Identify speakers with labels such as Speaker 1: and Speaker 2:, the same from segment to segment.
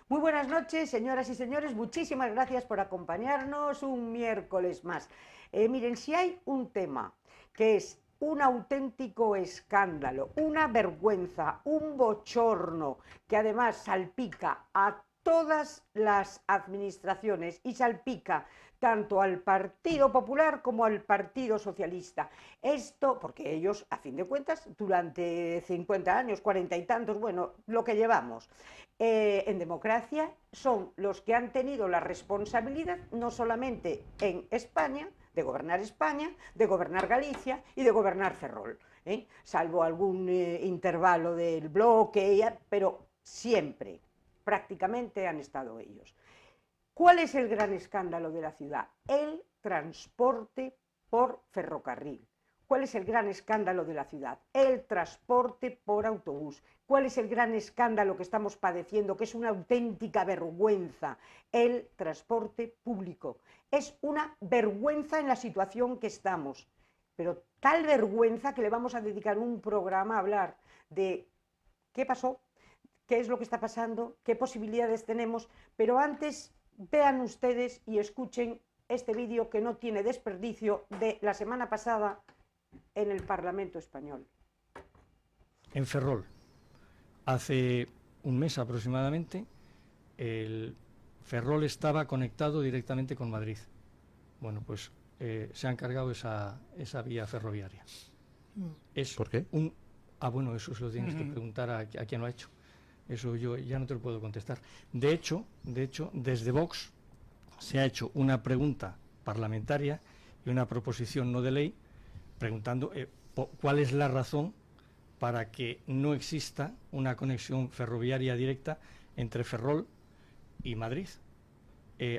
Speaker 1: Muy buenas noches, señoras y señores. Muchísimas gracias por acompañarnos un miércoles más. Miren, si hay un tema que es un auténtico escándalo, una vergüenza, un bochorno, que además salpica a todas las administraciones y salpica tanto al Partido Popular como al Partido Socialista. Esto, porque ellos, a fin de cuentas, durante 50 años, 40 y tantos, bueno, lo que llevamos, en democracia, son los que han tenido la responsabilidad, no solamente en España, de gobernar Galicia y de gobernar Ferrol, salvo algún intervalo del bloque, pero siempre, prácticamente han estado ellos. ¿Cuál es el gran escándalo de la ciudad? El transporte por ferrocarril. ¿Cuál es el gran escándalo de la ciudad? El transporte por autobús. ¿Cuál es el gran escándalo que estamos padeciendo, que es una auténtica vergüenza? El transporte público. Es una vergüenza en la situación que estamos, pero tal vergüenza que le vamos a dedicar un programa a hablar de qué pasó, qué es lo que está pasando, qué posibilidades tenemos, pero antes vean ustedes y escuchen este vídeo que no tiene desperdicio de la semana pasada en el Parlamento español.
Speaker 2: En Ferrol, hace un mes aproximadamente, el Ferrol estaba conectado directamente con Madrid. Bueno, pues se han cargado esa vía ferroviaria.
Speaker 3: ¿Por qué?
Speaker 2: Bueno, eso se lo tienes que preguntar a quien lo ha hecho. Eso yo ya no te lo puedo contestar. De hecho, desde Vox se ha hecho una pregunta parlamentaria y una proposición no de ley preguntando cuál es la razón para que no exista una conexión ferroviaria directa entre Ferrol y Madrid.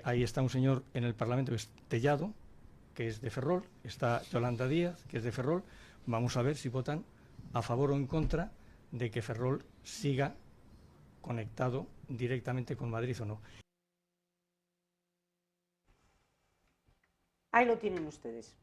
Speaker 2: Ahí está un señor en el Parlamento que es Tellado, que es de Ferrol, está Yolanda Díaz, que es de Ferrol. Vamos a ver si votan a favor o en contra de que Ferrol siga conectado directamente con Madrid o no.
Speaker 1: Ahí lo tienen ustedes.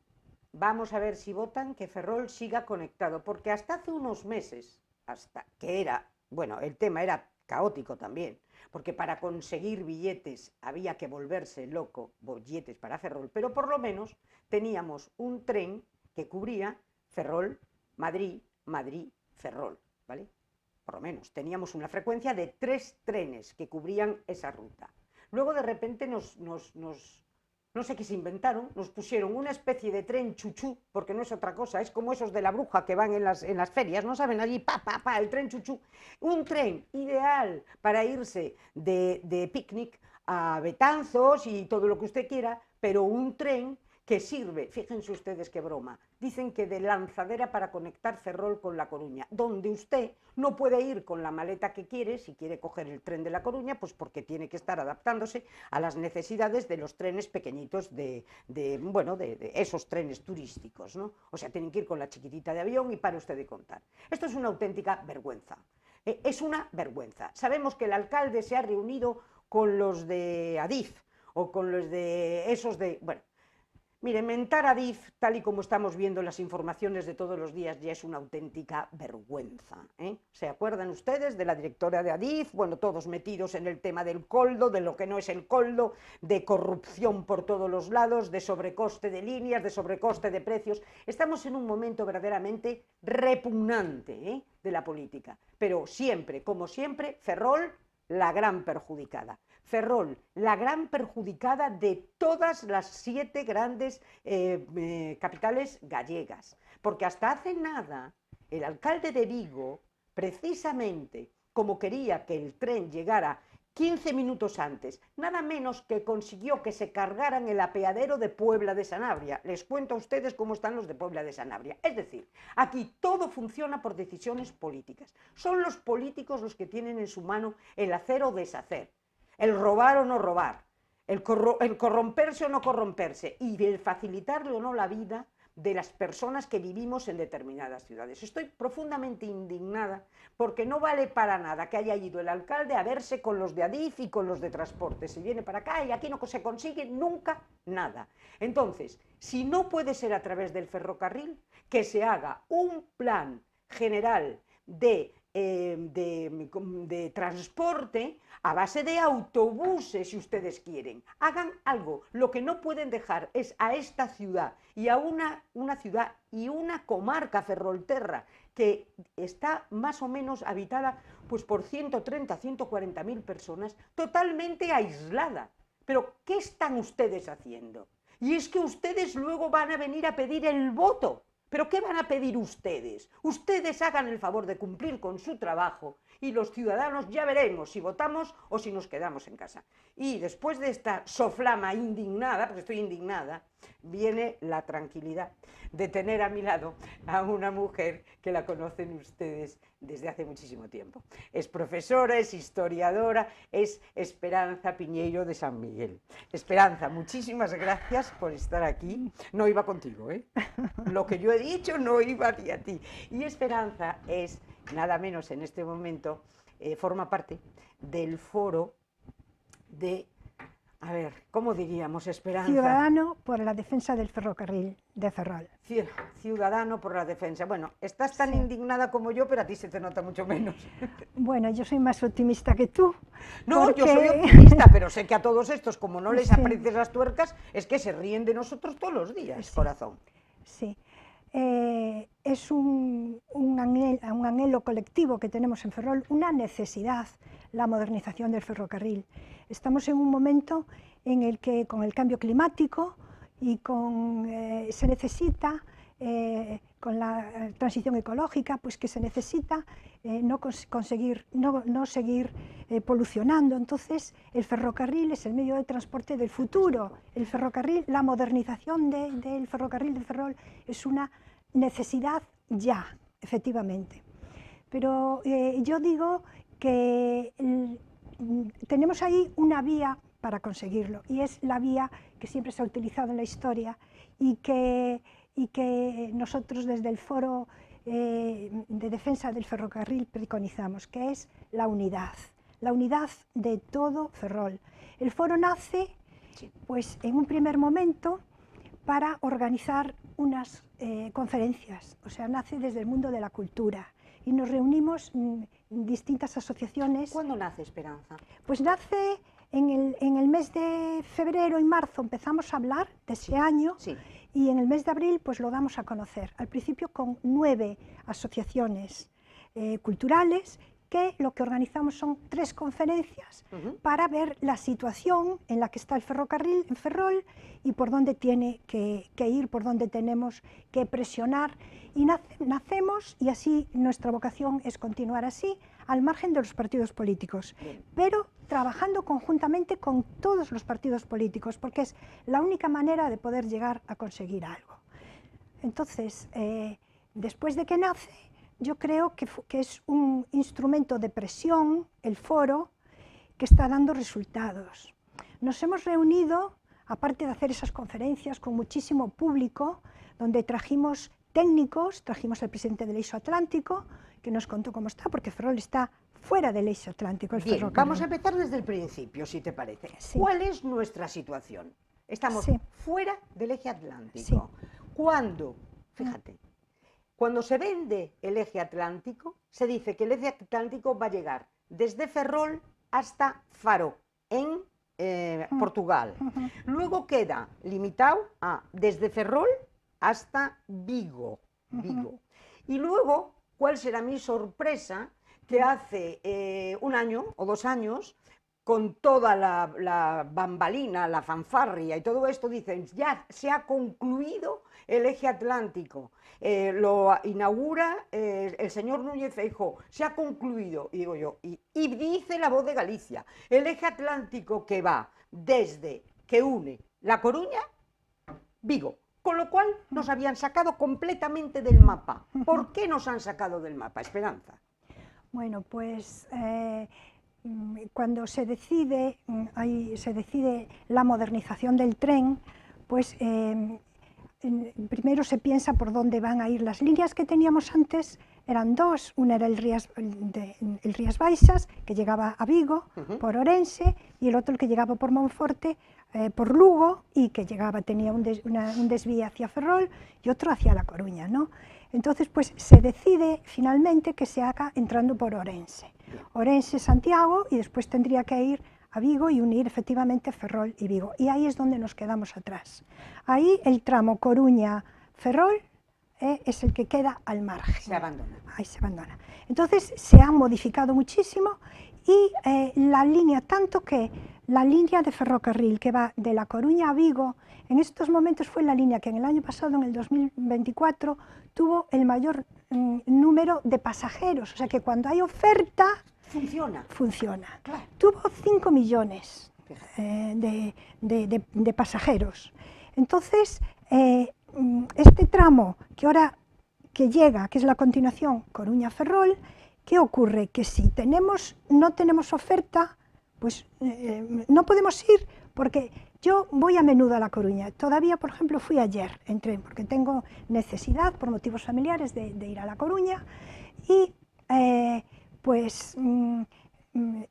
Speaker 1: Vamos a ver si votan que Ferrol siga conectado, porque hasta hace unos meses, hasta que era, bueno, el tema era caótico también, porque para conseguir billetes había que volverse loco, billetes para Ferrol, pero por lo menos teníamos un tren que cubría Ferrol, Madrid, Madrid, Ferrol, ¿vale? Por lo menos teníamos una frecuencia de 3 trenes que cubrían esa ruta. Luego de repente no sé qué se inventaron, nos pusieron una especie de tren chuchú, porque no es otra cosa, es como esos de la bruja que van en las ferias, ¿no saben? Allí, el tren chuchú. Un tren ideal para irse de picnic a Betanzos y todo lo que usted quiera, pero un tren que sirve, fíjense ustedes qué broma, dicen que de lanzadera para conectar Ferrol con La Coruña, donde usted no puede ir con la maleta que quiere, si quiere coger el tren de La Coruña, pues porque tiene que estar adaptándose a las necesidades de los trenes pequeñitos de esos trenes turísticos, ¿no? O sea, tienen que ir con la chiquitita de avión y para usted de contar. Esto es una auténtica vergüenza. Es una vergüenza. Sabemos que el alcalde se ha reunido con los de Adif o con los de esos de... Bueno, mire, mentar a Adif, tal y como estamos viendo las informaciones de todos los días, ya es una auténtica vergüenza. ¿Se acuerdan ustedes de la directora de Adif? Bueno, todos metidos en el tema del coldo, de lo que no es el coldo, de corrupción por todos los lados, de sobrecoste de líneas, de sobrecoste de precios. Estamos en un momento verdaderamente repugnante de la política. Pero siempre, como siempre, Ferrol, la gran perjudicada. Ferrol, la gran perjudicada de todas las 7 grandes capitales gallegas, porque hasta hace nada el alcalde de Vigo, precisamente como quería que el tren llegara 15 minutos antes, nada menos que consiguió que se cargaran el apeadero de Puebla de Sanabria. Les cuento a ustedes cómo están los de Puebla de Sanabria. Es decir, aquí todo funciona por decisiones políticas. Son los políticos los que tienen en su mano el hacer o deshacer, el robar o no robar, el corromperse o no corromperse y el facilitarle o no la vida de las personas que vivimos en determinadas ciudades. Estoy profundamente indignada porque no vale para nada que haya ido el alcalde a verse con los de Adif y con los de transporte. Se viene para acá y aquí no se consigue nunca nada. Entonces, si no puede ser a través del ferrocarril, que se haga un plan general de de transporte a base de autobuses, si ustedes quieren. Hagan algo. Lo que no pueden dejar es a esta ciudad y a una ciudad y una comarca, Ferrolterra, que está más o menos habitada pues por 130, 140.000 personas, totalmente aislada. Pero, ¿qué están ustedes haciendo? Y es que ustedes luego van a venir a pedir el voto. ¿Pero qué van a pedir ustedes? Ustedes hagan el favor de cumplir con su trabajo y los ciudadanos ya veremos si votamos o si nos quedamos en casa. Y después de esta soflama indignada, porque estoy indignada, viene la tranquilidad de tener a mi lado a una mujer que la conocen ustedes desde hace muchísimo tiempo. Es profesora, es historiadora, es Esperanza Piñeiro de San Miguel. Esperanza, muchísimas gracias por estar aquí. No iba contigo, ¿eh? Lo que yo he dicho no iba hacia ti. Y Esperanza es, nada menos en este momento, forma parte del foro de... A ver, ¿cómo diríamos, Esperanza?
Speaker 4: Ciudadano por la defensa del ferrocarril de Ferrol.
Speaker 1: Ciudadano por la defensa. Bueno, estás tan indignada como yo, pero a ti se te nota mucho menos.
Speaker 4: Bueno, yo soy más optimista que tú.
Speaker 1: No,
Speaker 4: porque...
Speaker 1: yo soy optimista, pero sé que a todos estos, como no les aprietes las tuercas, es que se ríen de nosotros todos los días, corazón.
Speaker 4: Sí. Es un anhelo colectivo que tenemos en Ferrol, una necesidad, la modernización del ferrocarril. Estamos en un momento en el que con el cambio climático y se necesita, con la transición ecológica, pues que se necesita no seguir polucionando. Entonces el ferrocarril es el medio de transporte del futuro. El ferrocarril, la modernización del ferrocarril de Ferrol es una necesidad ya, efectivamente. Pero yo digo que tenemos ahí una vía para conseguirlo, y es la vía que siempre se ha utilizado en la historia y que nosotros desde el Foro de Defensa del Ferrocarril preconizamos, que es la unidad de todo Ferrol. El foro nace, pues, en un primer momento para organizar unas conferencias, o sea, nace desde el mundo de la cultura, y nos reunimos distintas asociaciones.
Speaker 1: ¿Cuándo nace Esperanza?
Speaker 4: Pues nace en el mes de febrero y marzo, empezamos a hablar de este año, y en el mes de abril pues lo damos a conocer, al principio con 9 asociaciones culturales, que lo que organizamos son 3 conferencias para ver la situación en la que está el ferrocarril en Ferrol y por dónde tiene que ir, por dónde tenemos que presionar. Y nacemos, y así nuestra vocación es continuar así, al margen de los partidos políticos, pero trabajando conjuntamente con todos los partidos políticos, porque es la única manera de poder llegar a conseguir algo. Entonces, después de que nace, yo creo que es un instrumento de presión, el foro, que está dando resultados. Nos hemos reunido, aparte de hacer esas conferencias, con muchísimo público, donde trajimos técnicos, trajimos al presidente del Eixo Atlántico, que nos contó cómo está, porque Ferrol está fuera del Eixo Atlántico.
Speaker 1: Bien, vamos a empezar desde el principio, si te parece. ¿Cuál es nuestra situación? Estamos fuera del eje atlántico. Cuando, fíjate, cuando se vende el eje atlántico, se dice que el eje atlántico va a llegar desde Ferrol hasta Faro, en Portugal. Luego queda limitado a desde Ferrol hasta Vigo. Y luego, ¿cuál será mi sorpresa? Que hace un año o 2 años, con toda la bambalina, la fanfarria y todo esto, dicen, ya se ha concluido el eje atlántico. Lo inaugura el señor Núñez Feijóo, se ha concluido, y digo yo, y dice La Voz de Galicia, el eje atlántico que va que une La Coruña, Vigo. Con lo cual nos habían sacado completamente del mapa. ¿Por qué nos han sacado del mapa, Esperanza?
Speaker 4: Bueno, pues cuando se decide la modernización del tren, pues primero se piensa por dónde van a ir las líneas que teníamos antes, eran dos, una era el Rías Baixas, que llegaba a Vigo por Orense, y el otro el que llegaba por Monforte, por Lugo, y que llegaba, tenía un desvío hacia Ferrol y otro hacia La Coruña, ¿no? Entonces, pues se decide finalmente que se haga entrando por Orense. Orense, Santiago, y después tendría que ir a Vigo y unir efectivamente Ferrol y Vigo. Y ahí es donde nos quedamos atrás. Ahí el tramo Coruña-Ferrol es el que queda al margen.
Speaker 1: Se abandona.
Speaker 4: Ahí se abandona. Entonces se han modificado muchísimo y la línea, tanto que la línea de ferrocarril que va de La Coruña a Vigo, en estos momentos fue la línea que en el año pasado, en el 2024, tuvo el mayor número de pasajeros. O sea que cuando hay oferta, funciona.
Speaker 1: Claro.
Speaker 4: Tuvo 5 millones de pasajeros. Entonces, este tramo que ahora que llega, que es la continuación Coruña-Ferrol, ¿qué ocurre? Que si no tenemos oferta, pues no podemos ir, porque yo voy a menudo a La Coruña. Todavía, por ejemplo, fui ayer en tren, porque tengo necesidad, por motivos familiares, de ir a La Coruña, y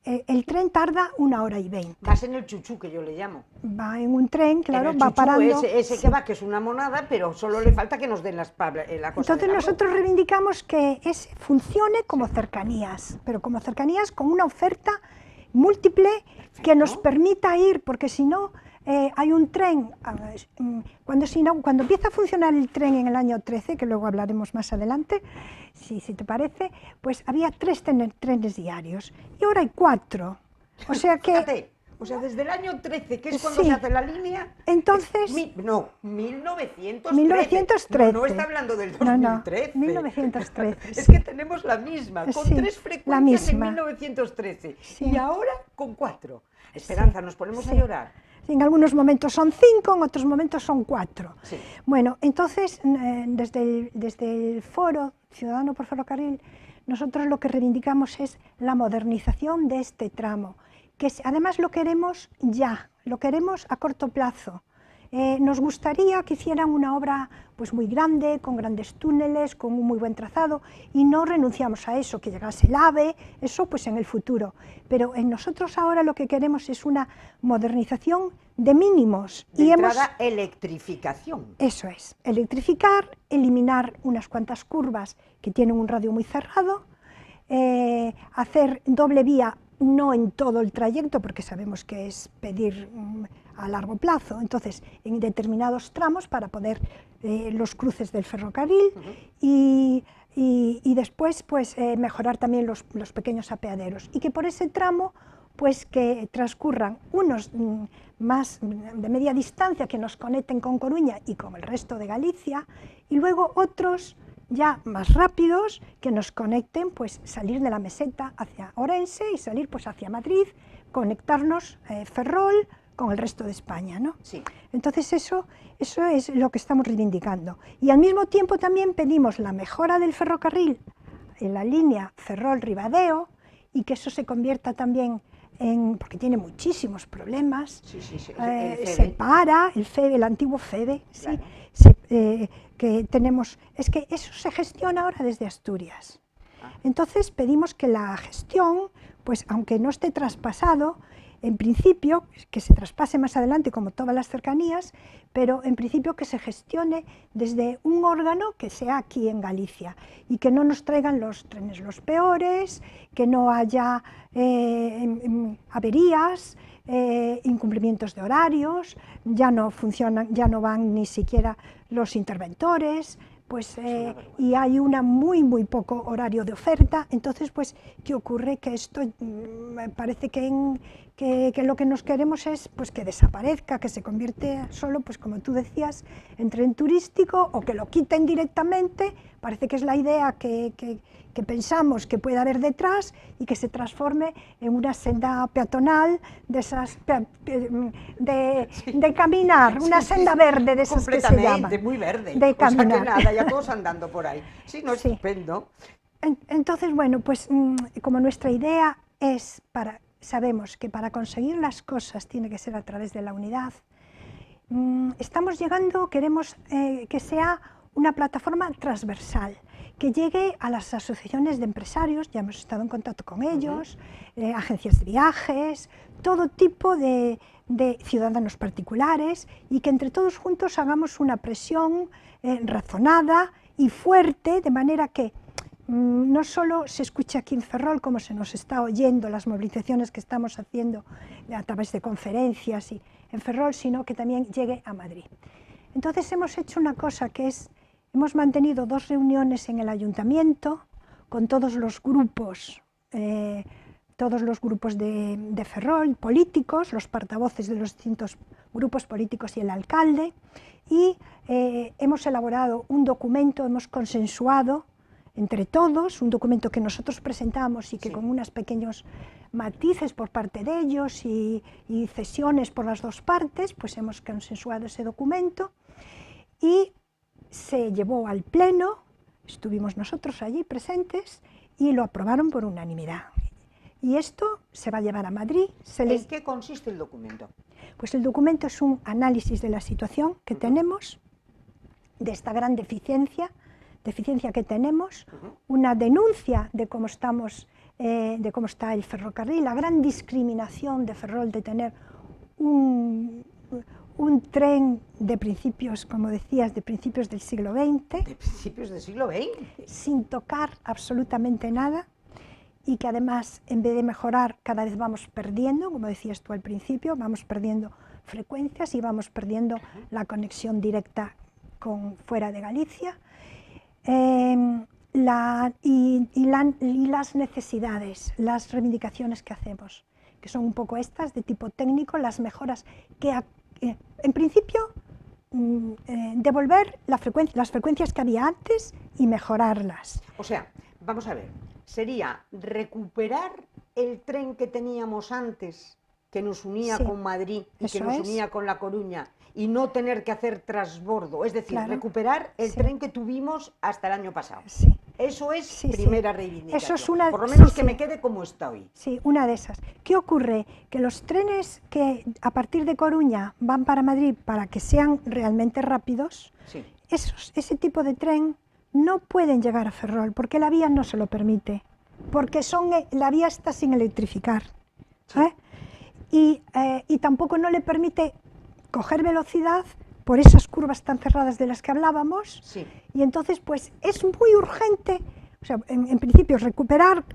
Speaker 4: el tren tarda 1 hora y 20.
Speaker 1: Vas en el chuchú, que yo le llamo.
Speaker 4: Va en un tren, claro,
Speaker 1: en el
Speaker 4: va
Speaker 1: chuchú,
Speaker 4: parando.
Speaker 1: Ese que va, que es una monada, pero solo le falta que nos den la cosa.
Speaker 4: Entonces nosotros reivindicamos que ese funcione como cercanías, pero como cercanías con una oferta múltiple. Perfecto. Que nos permita ir, porque si no, hay un tren, cuando empieza a funcionar el tren en el año 13, que luego hablaremos más adelante, si te parece, pues había 3 trenes diarios y ahora hay 4. O sea que...
Speaker 1: Fíjate, o sea, desde el año 13, que es cuando se hace la línea...
Speaker 4: Entonces...
Speaker 1: 1913. No está hablando del 2013.
Speaker 4: No, 1913.
Speaker 1: Es que tenemos la misma, con 3 frecuencias en 1913.
Speaker 4: Sí.
Speaker 1: Y ahora con 4. Esperanza, nos ponemos a llorar.
Speaker 4: En algunos momentos son 5, en otros momentos son 4.
Speaker 1: Sí.
Speaker 4: Bueno, entonces, desde el Foro Ciudadano por Ferrocarril, nosotros lo que reivindicamos es la modernización de este tramo, que además lo queremos ya, lo queremos a corto plazo. Nos gustaría que hicieran una obra pues muy grande, con grandes túneles, con un muy buen trazado, y no renunciamos a eso, que llegase el AVE, eso pues en el futuro. Pero en nosotros ahora lo que queremos es una modernización de mínimos.
Speaker 1: Electrificación.
Speaker 4: Eso es, electrificar, eliminar unas cuantas curvas que tienen un radio muy cerrado, hacer doble vía, no en todo el trayecto, porque sabemos que es pedir a largo plazo, entonces en determinados tramos para poder los cruces del ferrocarril y después pues mejorar también los pequeños apeaderos, y que por ese tramo pues que transcurran unos más de media distancia que nos conecten con Coruña y con el resto de Galicia, y luego otros ya más rápidos que nos conecten, pues salir de la meseta hacia Orense y salir pues hacia Madrid, conectarnos Ferrol con el resto de España, ¿no?
Speaker 1: Sí.
Speaker 4: Entonces eso es lo que estamos reivindicando. Y al mismo tiempo también pedimos la mejora del ferrocarril en la línea Ferrol-Ribadeo, y que eso se convierta también porque tiene muchísimos problemas.
Speaker 1: Sí.
Speaker 4: Se para el FEBE, el antiguo FEBE,
Speaker 1: claro.
Speaker 4: Que tenemos, es que eso se gestiona ahora desde Asturias. Entonces pedimos que la gestión, pues aunque no esté traspasado, en principio, que se traspase más adelante como todas las cercanías, pero en principio que se gestione desde un órgano que sea aquí en Galicia, y que no nos traigan los trenes los peores, que no haya averías, incumplimientos de horarios, ya no funcionan, ya no van ni siquiera los interventores, pues, y hay muy poco horario de oferta. Entonces, pues, ¿qué ocurre? Que esto me parece que lo que nos queremos es pues que desaparezca, que se convierte solo, pues como tú decías, en tren turístico, o que lo quiten directamente. Parece que es la idea que pensamos que puede haber detrás, y que se transforme en una senda peatonal de esas de caminar, una senda verde de esas que se llaman.
Speaker 1: Muy verde,
Speaker 4: de caminar.
Speaker 1: O sea que nada, ya todos andando por ahí. Sí, no,
Speaker 4: sí.
Speaker 1: Estupendo.
Speaker 4: Entonces, bueno, pues como nuestra idea es sabemos que para conseguir las cosas tiene que ser a través de la unidad, queremos que sea una plataforma transversal, que llegue a las asociaciones de empresarios, ya hemos estado en contacto con ellos, agencias de viajes, todo tipo de ciudadanos particulares, y que entre todos juntos hagamos una presión razonada y fuerte, de manera que no solo se escuche aquí en Ferrol, como se nos está oyendo las movilizaciones que estamos haciendo a través de conferencias y en Ferrol, sino que también llegue a Madrid. Entonces hemos hecho una cosa que es, hemos mantenido 2 reuniones en el ayuntamiento con todos los grupos de Ferrol, políticos, los portavoces de los distintos grupos políticos y el alcalde, y hemos elaborado un documento, hemos consensuado entre todos, un documento que nosotros presentamos y que con unos pequeños matices por parte de ellos y cesiones por las 2 partes, pues hemos consensuado ese documento y se llevó al pleno, estuvimos nosotros allí presentes y lo aprobaron por unanimidad. Y esto se va a llevar a Madrid.
Speaker 1: ¿En qué consiste el documento?
Speaker 4: Pues el documento es un análisis de la situación que tenemos, de esta gran deficiencia que tenemos, una denuncia de cómo estamos, de cómo está el ferrocarril, la gran discriminación de Ferrol de tener un tren de principios, como decías, de principios del siglo XX.
Speaker 1: ¿De principios del siglo XX?
Speaker 4: Sin tocar absolutamente nada, y que además, en vez de mejorar, cada vez vamos perdiendo, como decías tú al principio, vamos perdiendo frecuencias y vamos perdiendo la conexión directa con fuera de Galicia. Y las necesidades, las reivindicaciones que hacemos, que son un poco estas, de tipo técnico, las mejoras que, en principio, devolver las frecuencias que había antes y mejorarlas.
Speaker 1: O sea, vamos a ver, sería recuperar el tren que teníamos antes, que nos unía con Madrid y que nos unía con La Coruña, y no tener que hacer transbordo, es decir, recuperar el tren que tuvimos hasta el año pasado. Eso es primera reivindicación,
Speaker 4: eso es una,
Speaker 1: por lo menos que me quede como está hoy.
Speaker 4: Sí, una de esas. ¿Qué ocurre? Que los trenes que a partir de Coruña van para Madrid para que sean realmente rápidos, ese tipo de tren no pueden llegar a Ferrol porque la vía no se lo permite, porque la vía está sin electrificar. Y tampoco no le permite coger velocidad por esas curvas tan cerradas de las que hablábamos, y entonces pues es muy urgente, o sea, en principio recuperar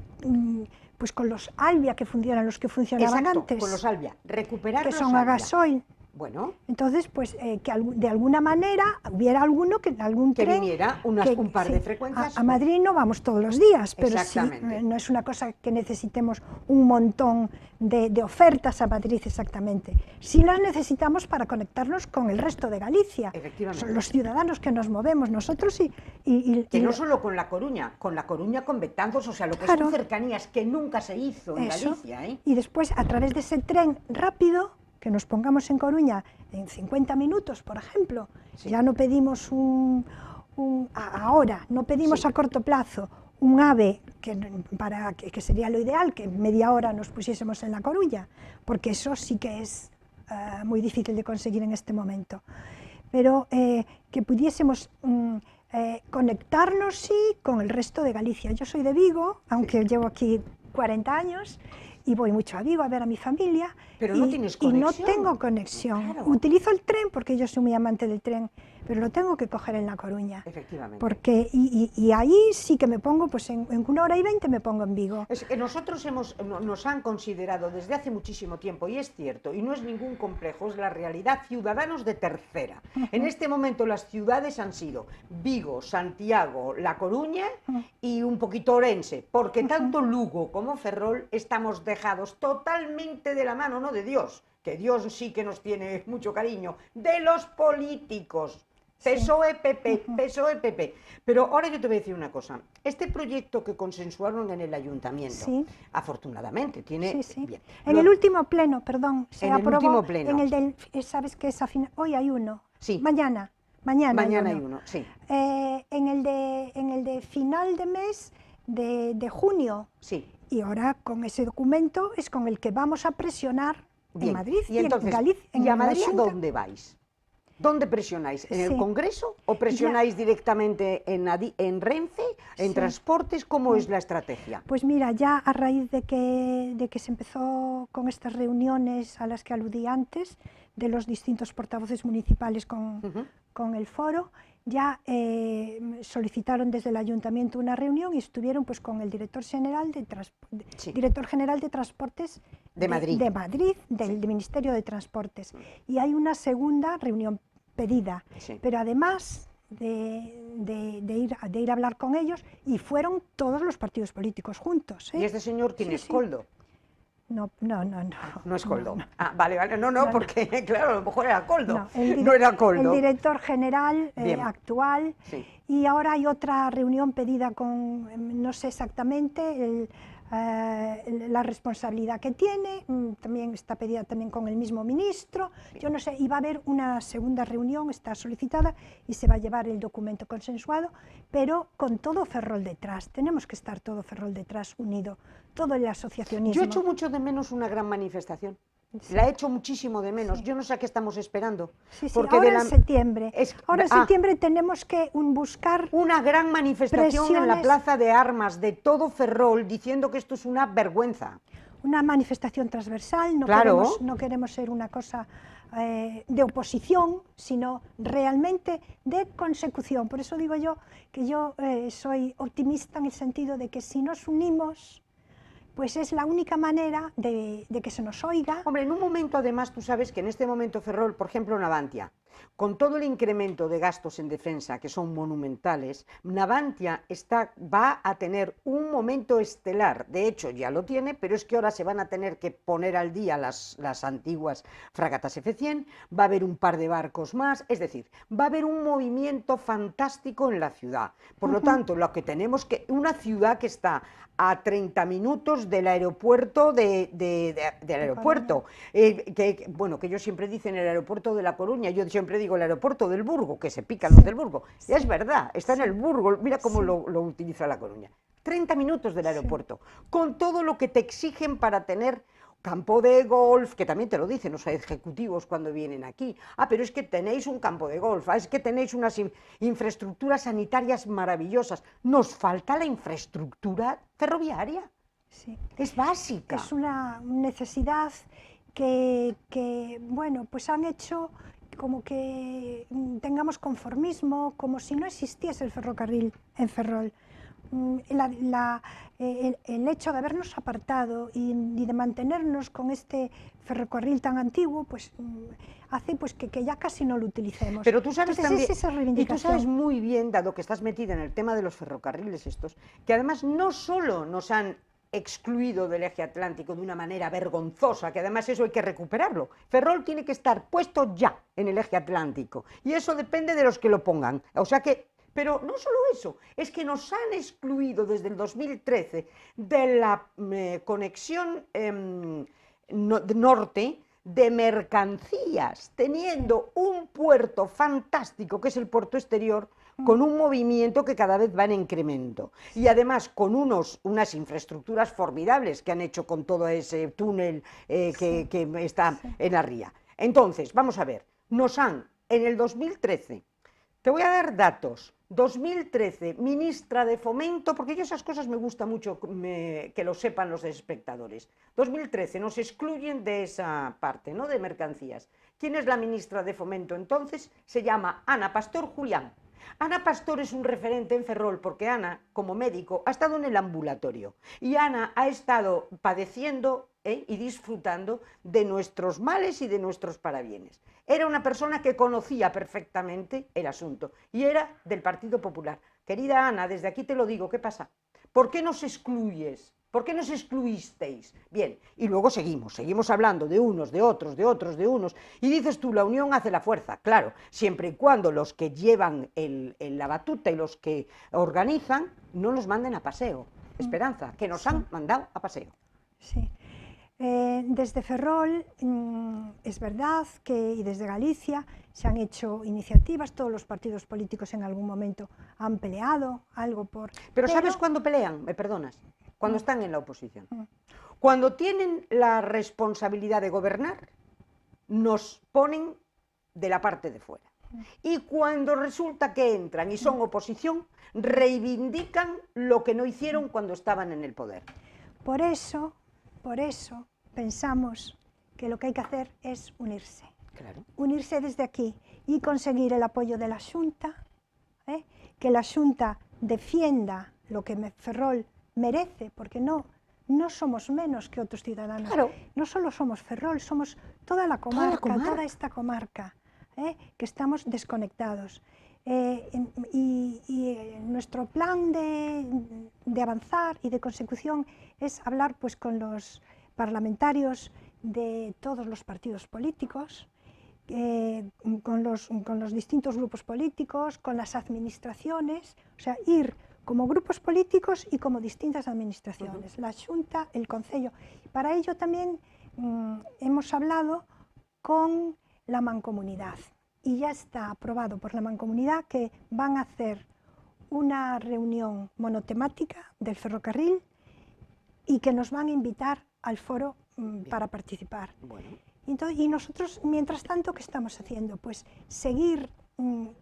Speaker 4: pues con los Albia que funcionan, los que funcionaban antes,
Speaker 1: con los Albia, recuperar
Speaker 4: que
Speaker 1: los
Speaker 4: son a
Speaker 1: Albia.
Speaker 4: gasoil.
Speaker 1: Bueno.
Speaker 4: Entonces, pues que de alguna manera hubiera alguno que algún
Speaker 1: que
Speaker 4: tren
Speaker 1: viniera un par de frecuencias.
Speaker 4: A Madrid no vamos todos los días, pero sí, no es una cosa que necesitemos un montón de ofertas a Madrid exactamente. Sí las necesitamos para conectarnos con el resto de Galicia.
Speaker 1: Efectivamente.
Speaker 4: Son los ciudadanos que nos movemos nosotros
Speaker 1: que no solo con La Coruña, con Betanzos, o sea, lo que son cercanías que nunca se hizo en Galicia.
Speaker 4: Y después, a través de ese tren rápido, que nos pongamos en Coruña en 50 minutos, por ejemplo, ya no pedimos ahora, no pedimos a corto plazo un AVE, que sería lo ideal, que en media hora nos pusiésemos en La Coruña, porque eso sí que es muy difícil de conseguir en este momento. Pero que pudiésemos conectarnos, con el resto de Galicia. Yo soy de Vigo, aunque llevo aquí 40 años, y voy mucho a Vigo a ver a mi familia.
Speaker 1: Pero no tienes conexión.
Speaker 4: Y no tengo conexión. Claro. Utilizo el tren porque yo soy muy amante del tren, pero lo tengo que coger en La Coruña.
Speaker 1: Efectivamente.
Speaker 4: Porque, y ahí sí que me pongo, pues en 1 hora y 20 me pongo en Vigo.
Speaker 1: Es que nosotros nos han considerado desde hace muchísimo tiempo, y es cierto, y no es ningún complejo, es la realidad, ciudadanos de tercera. En este momento las ciudades han sido Vigo, Santiago, La Coruña y un poquito Orense, porque tanto Lugo como Ferrol estamos dejados totalmente de la mano, no de Dios, que Dios sí que nos tiene mucho cariño, de los políticos. PSOE, PP, PSOE, PP. Pero ahora yo te voy a decir una cosa. Este proyecto que consensuaron en el ayuntamiento, afortunadamente, tiene... Bien.
Speaker 4: En el último pleno, perdón, se aprobó.
Speaker 1: En el último pleno.
Speaker 4: En el del... ¿Sabes qué es? Hoy hay uno.
Speaker 1: Sí.
Speaker 4: Mañana
Speaker 1: hay uno, sí.
Speaker 4: En el de final de mes de junio.
Speaker 1: Sí.
Speaker 4: Y ahora con ese documento es con el que vamos a presionar en Madrid
Speaker 1: y entonces,
Speaker 4: en Galicia.
Speaker 1: ¿Y a Madrid a dónde vais? ¿Dónde presionáis? ¿En el
Speaker 4: Sí.
Speaker 1: Congreso o presionáis directamente en Renfe, en
Speaker 4: Sí.
Speaker 1: transportes? ¿Cómo es la estrategia?
Speaker 4: Pues mira, ya a raíz de que se empezó con estas reuniones a las que aludí antes, de los distintos portavoces municipales con el foro, ya solicitaron desde el ayuntamiento una reunión y estuvieron pues con el director general
Speaker 1: Sí.
Speaker 4: director general de Transportes
Speaker 1: De Madrid.
Speaker 4: del Ministerio de Transportes. Y hay una segunda reunión pedida,
Speaker 1: Sí.
Speaker 4: pero además de ir a hablar con ellos, y fueron todos los partidos políticos juntos.
Speaker 1: ¿Y este señor quién
Speaker 4: Sí,
Speaker 1: es?
Speaker 4: sí.
Speaker 1: ¿Coldo?
Speaker 4: No.
Speaker 1: No es Coldo.
Speaker 4: No.
Speaker 1: Ah, vale, no, porque claro, a lo mejor era Coldo.
Speaker 4: No, el
Speaker 1: No era Coldo.
Speaker 4: El director general
Speaker 1: Bien.
Speaker 4: actual.
Speaker 1: Sí.
Speaker 4: Y ahora hay otra reunión pedida con, no sé exactamente la responsabilidad que tiene, también está pedida también con el mismo ministro, yo no sé, y va a haber una segunda reunión, está solicitada y se va a llevar el documento consensuado, pero con todo Ferrol detrás, tenemos que estar todo Ferrol detrás, unido, todo el asociacionismo.
Speaker 1: Yo echo mucho de menos una gran manifestación.
Speaker 4: Sí.
Speaker 1: La echo muchísimo de menos.
Speaker 4: Sí.
Speaker 1: Yo no sé a qué estamos esperando.
Speaker 4: Sí,
Speaker 1: porque
Speaker 4: ahora
Speaker 1: de la-
Speaker 4: en septiembre.
Speaker 1: es-
Speaker 4: Ahora en
Speaker 1: ah.
Speaker 4: septiembre tenemos que buscar
Speaker 1: Una gran manifestación en la
Speaker 4: presiones.
Speaker 1: Plaza de Armas de todo Ferrol diciendo que esto es una vergüenza.
Speaker 4: una manifestación transversal,
Speaker 1: Claro.
Speaker 4: no queremos ser una cosa de oposición, sino realmente de consecución. Por eso digo yo que yo soy optimista en el sentido de que si nos unimos, pues es la única manera de que se nos oiga.
Speaker 1: Hombre, en un momento además, tú sabes que en este momento Ferrol, por ejemplo, Navantia, con todo el incremento de gastos en defensa, que son monumentales, Navantia va a tener un momento estelar. De hecho, ya lo tiene, pero es que ahora se van a tener que poner al día las antiguas fragatas F-100, va a haber un par de barcos más, es decir, va a haber un movimiento fantástico en la ciudad. Por lo tanto, lo que tenemos que... Una ciudad que está a 30 minutos del aeropuerto del aeropuerto, que yo siempre dicen el aeropuerto de La Coruña, yo siempre digo el aeropuerto del Burgo, que se pican los del Burgo, y es verdad, está en el Burgo, mira cómo lo utiliza La Coruña, 30 minutos del aeropuerto, con todo lo que te exigen para tener campo de golf, que también te lo dicen los ejecutivos cuando vienen aquí, pero es que tenéis un campo de golf, es que tenéis unas infraestructuras sanitarias maravillosas, nos falta la infraestructura ferroviaria,
Speaker 4: Sí.
Speaker 1: es básica.
Speaker 4: Es una necesidad que, bueno, pues han hecho como que tengamos conformismo, como si no existiese el ferrocarril en Ferrol. El hecho de habernos apartado y de mantenernos con este ferrocarril tan antiguo, pues hace pues que ya casi no lo utilicemos.
Speaker 1: Pero tú sabes
Speaker 4: Entonces,
Speaker 1: también,
Speaker 4: es esa
Speaker 1: y tú
Speaker 4: reivindicación.
Speaker 1: sabes muy bien, dado que estás metida en el tema de los ferrocarriles estos, que además no solo nos han excluido del eje atlántico de una manera vergonzosa, que además eso hay que recuperarlo. Ferrol tiene que estar puesto ya en el eje atlántico, y eso depende de los que lo pongan. O sea que, pero no solo eso, es que nos han excluido desde el 2013 de la conexión norte de mercancías, teniendo un puerto fantástico que es el puerto exterior, con un movimiento que cada vez va en incremento y además con unas infraestructuras formidables que han hecho con todo ese túnel que está en la ría. Entonces, vamos a ver, en el 2013, te voy a dar datos, 2013, ministra de Fomento, porque yo esas cosas me gusta mucho que lo sepan los espectadores. 2013, nos excluyen de esa parte, ¿no?, de mercancías. ¿Quién es la ministra de Fomento entonces? Se llama Ana Pastor Julián. Ana Pastor es un referente en Ferrol porque Ana, como médico, ha estado en el ambulatorio y Ana ha estado padeciendo y disfrutando de nuestros males y de nuestros parabienes. Era una persona que conocía perfectamente el asunto y era del Partido Popular. Querida Ana, desde aquí te lo digo, ¿qué pasa? ¿Por qué nos excluyes? ¿Por qué nos excluisteis? Bien, y luego seguimos hablando de unos, de otros, de otros, de unos, y dices tú, la unión hace la fuerza, claro, siempre y cuando los que llevan la batuta y los que organizan no nos manden a paseo. Esperanza, que nos han mandado a paseo.
Speaker 4: Sí. Desde Ferrol es verdad que, y desde Galicia, se han hecho iniciativas, todos los partidos políticos en algún momento han peleado algo por...
Speaker 1: Pero ¿sabes cuándo pelean? ¿Me perdonas? Cuando están en la oposición. Cuando tienen la responsabilidad de gobernar, nos ponen de la parte de fuera. Y cuando resulta que entran y son oposición, reivindican lo que no hicieron cuando estaban en el poder.
Speaker 4: Por eso pensamos que lo que hay que hacer es unirse.
Speaker 1: Claro.
Speaker 4: Unirse desde aquí y conseguir el apoyo de la Xunta, que la Xunta defienda lo que Ferrol merece, porque no somos menos que otros ciudadanos.
Speaker 1: Claro.
Speaker 4: No solo somos Ferrol, somos toda la comarca, toda esta comarca, que estamos desconectados. Y nuestro plan de avanzar y de consecución es hablar pues, con los parlamentarios de todos los partidos políticos, con los distintos grupos políticos, con las administraciones, o sea, ir como grupos políticos y como distintas administraciones, la Xunta, el Concello. Para ello también hemos hablado con la Mancomunidad y ya está aprobado por la Mancomunidad que van a hacer una reunión monotemática del ferrocarril y que nos van a invitar al foro para participar.
Speaker 1: Bueno.
Speaker 4: Y nosotros, mientras tanto, ¿qué estamos haciendo? Pues seguir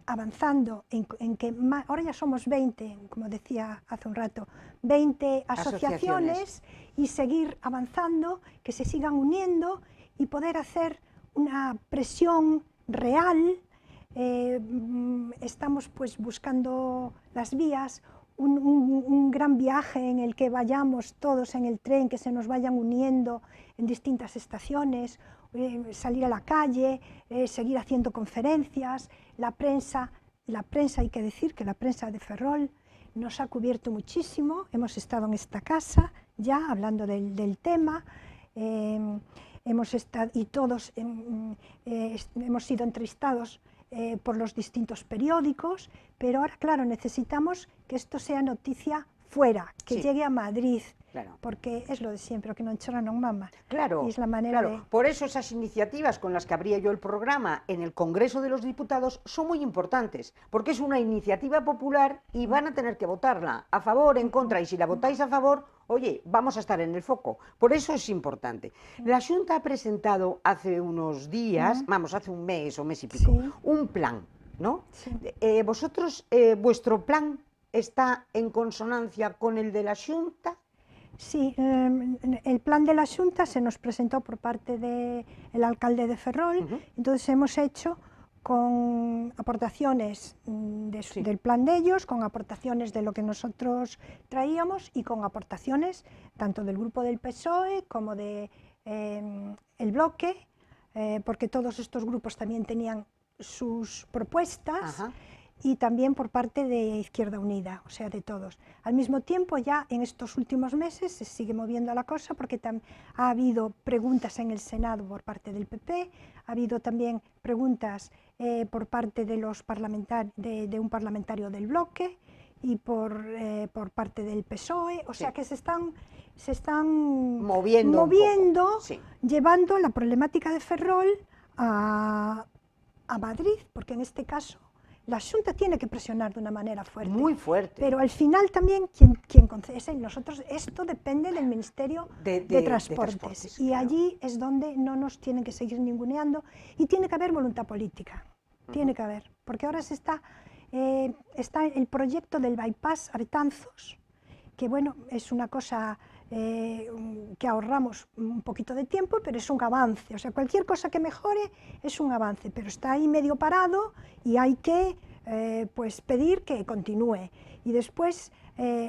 Speaker 4: avanzando en que ahora ya somos 20, como decía hace un rato, 20 asociaciones y seguir avanzando, que se sigan uniendo y poder hacer una presión real. Estamos pues buscando las vías, un gran viaje en el que vayamos todos en el tren, que se nos vayan uniendo en distintas estaciones, salir a la calle, seguir haciendo conferencias. La prensa, hay que decir que la prensa de Ferrol nos ha cubierto muchísimo, hemos estado en esta casa ya hablando del tema, hemos estado, y todos hemos sido entrevistados por los distintos periódicos, pero ahora, claro, necesitamos que esto sea noticia fuera, que llegue a Madrid,
Speaker 1: Claro.
Speaker 4: porque es lo de siempre, que non chora non mama.
Speaker 1: Claro,
Speaker 4: Y es la manera
Speaker 1: claro. Por eso esas iniciativas con las que abría yo el programa en el Congreso de los Diputados son muy importantes, porque es una iniciativa popular y van a tener que votarla a favor, en contra, y si la votáis a favor, oye, vamos a estar en el foco. Por eso es importante. La Xunta ha presentado hace unos días, vamos, hace un mes o mes y pico, un plan, ¿no?
Speaker 4: Sí.
Speaker 1: Vosotros, vuestro plan está en consonancia con el de la Xunta.
Speaker 4: Sí, el plan de la Xunta se nos presentó por parte del alcalde de Ferrol, entonces hemos hecho con aportaciones del plan de ellos, con aportaciones de lo que nosotros traíamos y con aportaciones tanto del grupo del PSOE como de el Bloque, porque todos estos grupos también tenían sus propuestas. Ajá. Y también por parte de Izquierda Unida, o sea, de todos. Al mismo tiempo, ya en estos últimos meses se sigue moviendo la cosa porque ha habido preguntas en el Senado por parte del PP, ha habido también preguntas por parte de los de un parlamentario del Bloque y por parte del PSOE, o sea que se están moviendo llevando la problemática de Ferrol a Madrid, porque en este caso la Xunta tiene que presionar de una manera fuerte.
Speaker 1: Muy fuerte.
Speaker 4: Pero al final también quien concede, nosotros, esto depende del Ministerio de Transportes. Y claro, allí es donde no nos tienen que seguir ninguneando y tiene que haber voluntad política. Tiene que haber. Porque ahora está el proyecto del bypass a Betanzos, que bueno, es una cosa que ahorramos un poquito de tiempo, pero es un avance. O sea, cualquier cosa que mejore es un avance, pero está ahí medio parado y hay que pues pedir que continúe. Y después,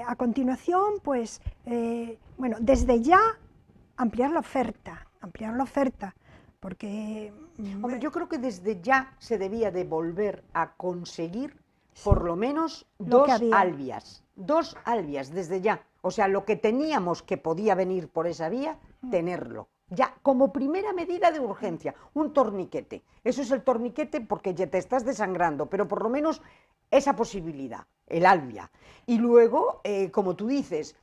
Speaker 4: a continuación, pues, bueno, desde ya ampliar la oferta, porque...
Speaker 1: Hombre, yo creo que desde ya se debía de volver a conseguir por lo menos dos alvias desde ya. O sea, lo que teníamos que podía venir por esa vía, tenerlo. Ya, como primera medida de urgencia, un torniquete. Eso es el torniquete porque ya te estás desangrando, pero por lo menos esa posibilidad, el albia. Y luego, como tú dices,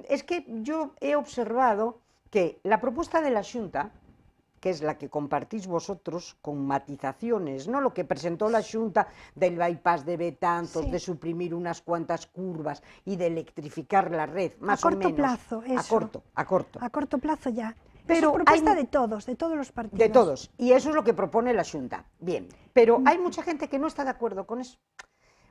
Speaker 1: es que yo he observado que la propuesta de la Xunta, que es la que compartís vosotros con matizaciones, ¿no? Lo que presentó la Xunta del bypass de Betanzos, de suprimir unas cuantas curvas y de electrificar la red, más o menos.
Speaker 4: A corto plazo, eso.
Speaker 1: A corto.
Speaker 4: A corto plazo ya.
Speaker 1: Pero
Speaker 4: Eso es propuesta
Speaker 1: hay...
Speaker 4: de todos los partidos.
Speaker 1: De todos, y eso es lo que propone la Xunta. Bien, pero hay mucha gente que no está de acuerdo con eso,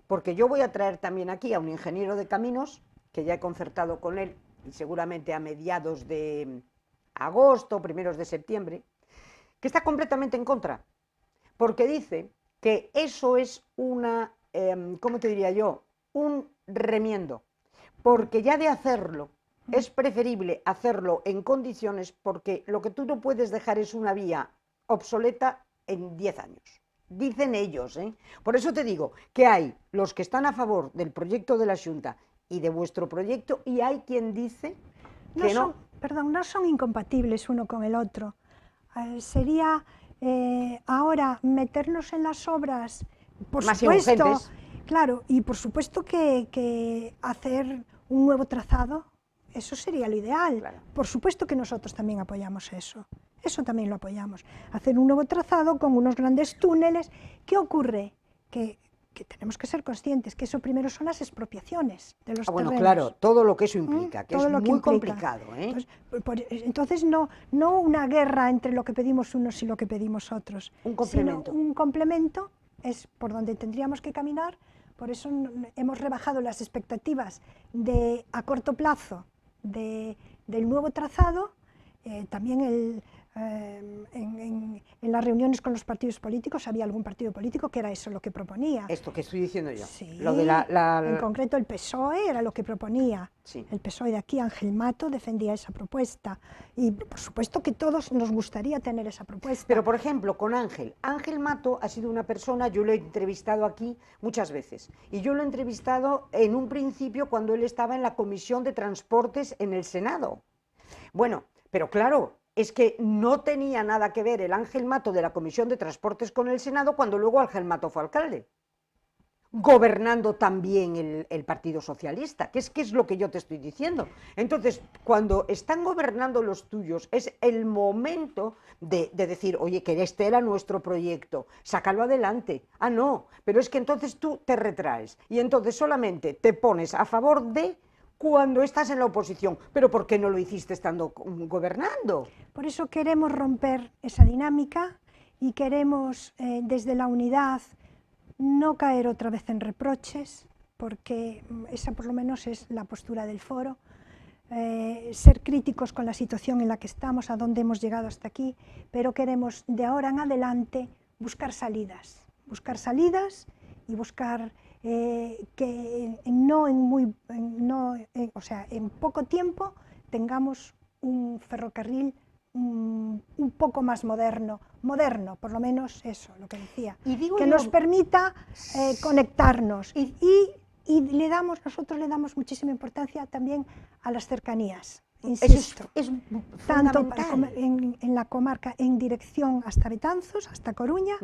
Speaker 1: porque yo voy a traer también aquí a un ingeniero de caminos, que ya he concertado con él, y seguramente a mediados de agosto, primeros de septiembre, que está completamente en contra, porque dice que eso es una, ¿cómo te diría yo?, un remiendo, porque ya de hacerlo, es preferible hacerlo en condiciones, porque lo que tú no puedes dejar es una vía obsoleta en 10 años. Dicen ellos, ¿eh? Por eso te digo que hay los que están a favor del proyecto de la Xunta y de vuestro proyecto, y hay quien dice que no.
Speaker 4: Perdón, no son incompatibles uno con el otro. Sería ahora meternos en las obras, por
Speaker 1: Más
Speaker 4: supuesto,
Speaker 1: urgentes.
Speaker 4: claro, y por supuesto que hacer un nuevo trazado, eso sería lo ideal.
Speaker 1: Claro.
Speaker 4: Por supuesto que nosotros también apoyamos eso. Eso también lo apoyamos. Hacer un nuevo trazado con unos grandes túneles. ¿Qué ocurre? Que tenemos que ser conscientes que eso primero son las expropiaciones de los
Speaker 1: Bueno,
Speaker 4: terrenos.
Speaker 1: claro, todo lo que eso implica, que
Speaker 4: Todo
Speaker 1: es
Speaker 4: lo que
Speaker 1: muy
Speaker 4: implica.
Speaker 1: complicado, ¿eh?
Speaker 4: Entonces no una guerra entre lo que pedimos unos y lo que pedimos otros.
Speaker 1: Un complemento.
Speaker 4: Sino un complemento es por donde tendríamos que caminar. Por eso hemos rebajado las expectativas a corto plazo del nuevo trazado. También en las reuniones con los partidos políticos había algún partido político que era eso lo que proponía.
Speaker 1: Esto que estoy diciendo yo.
Speaker 4: Sí,
Speaker 1: Lo de
Speaker 4: en concreto el PSOE era lo que proponía.
Speaker 1: Sí.
Speaker 4: El PSOE de aquí, Ángel Mato, defendía esa propuesta. Y por supuesto que todos nos gustaría tener esa propuesta.
Speaker 1: Pero, por ejemplo, con Ángel Mato ha sido una persona, yo lo he entrevistado aquí muchas veces, y yo lo he entrevistado en un principio cuando él estaba en la Comisión de Transportes en el Senado. Bueno, pero claro, es que no tenía nada que ver el Ángel Mato de la Comisión de Transportes con el Senado cuando luego Ángel Mato fue alcalde, gobernando también el Partido Socialista, que es lo que yo te estoy diciendo. Entonces, cuando están gobernando los tuyos, es el momento de decir, oye, que este era nuestro proyecto, sácalo adelante. Ah, no, pero es que entonces tú te retraes y entonces solamente te pones a favor de cuando estás en la oposición. ¿Pero por qué no lo hiciste estando gobernando?
Speaker 4: Por eso queremos romper esa dinámica y queremos, desde la unidad, no caer otra vez en reproches, porque esa por lo menos es la postura del foro, ser críticos con la situación en la que estamos, a dónde hemos llegado hasta aquí, pero queremos de ahora en adelante buscar salidas y buscar que en poco tiempo tengamos un ferrocarril un poco más moderno, por lo menos eso, lo que decía, que nos permita conectarnos y nosotros le damos muchísima importancia también a las cercanías, insisto,
Speaker 1: es
Speaker 4: tanto en la comarca en dirección hasta Betanzos, hasta Coruña,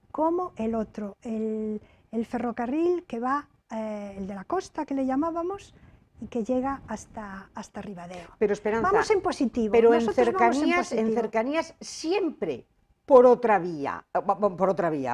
Speaker 4: como el otro, el ferrocarril que va, el de la costa que le llamábamos, y que llega hasta Ribadeo.
Speaker 1: Pero Esperanza,
Speaker 4: vamos en positivo.
Speaker 1: Pero en cercanías siempre por otra vía,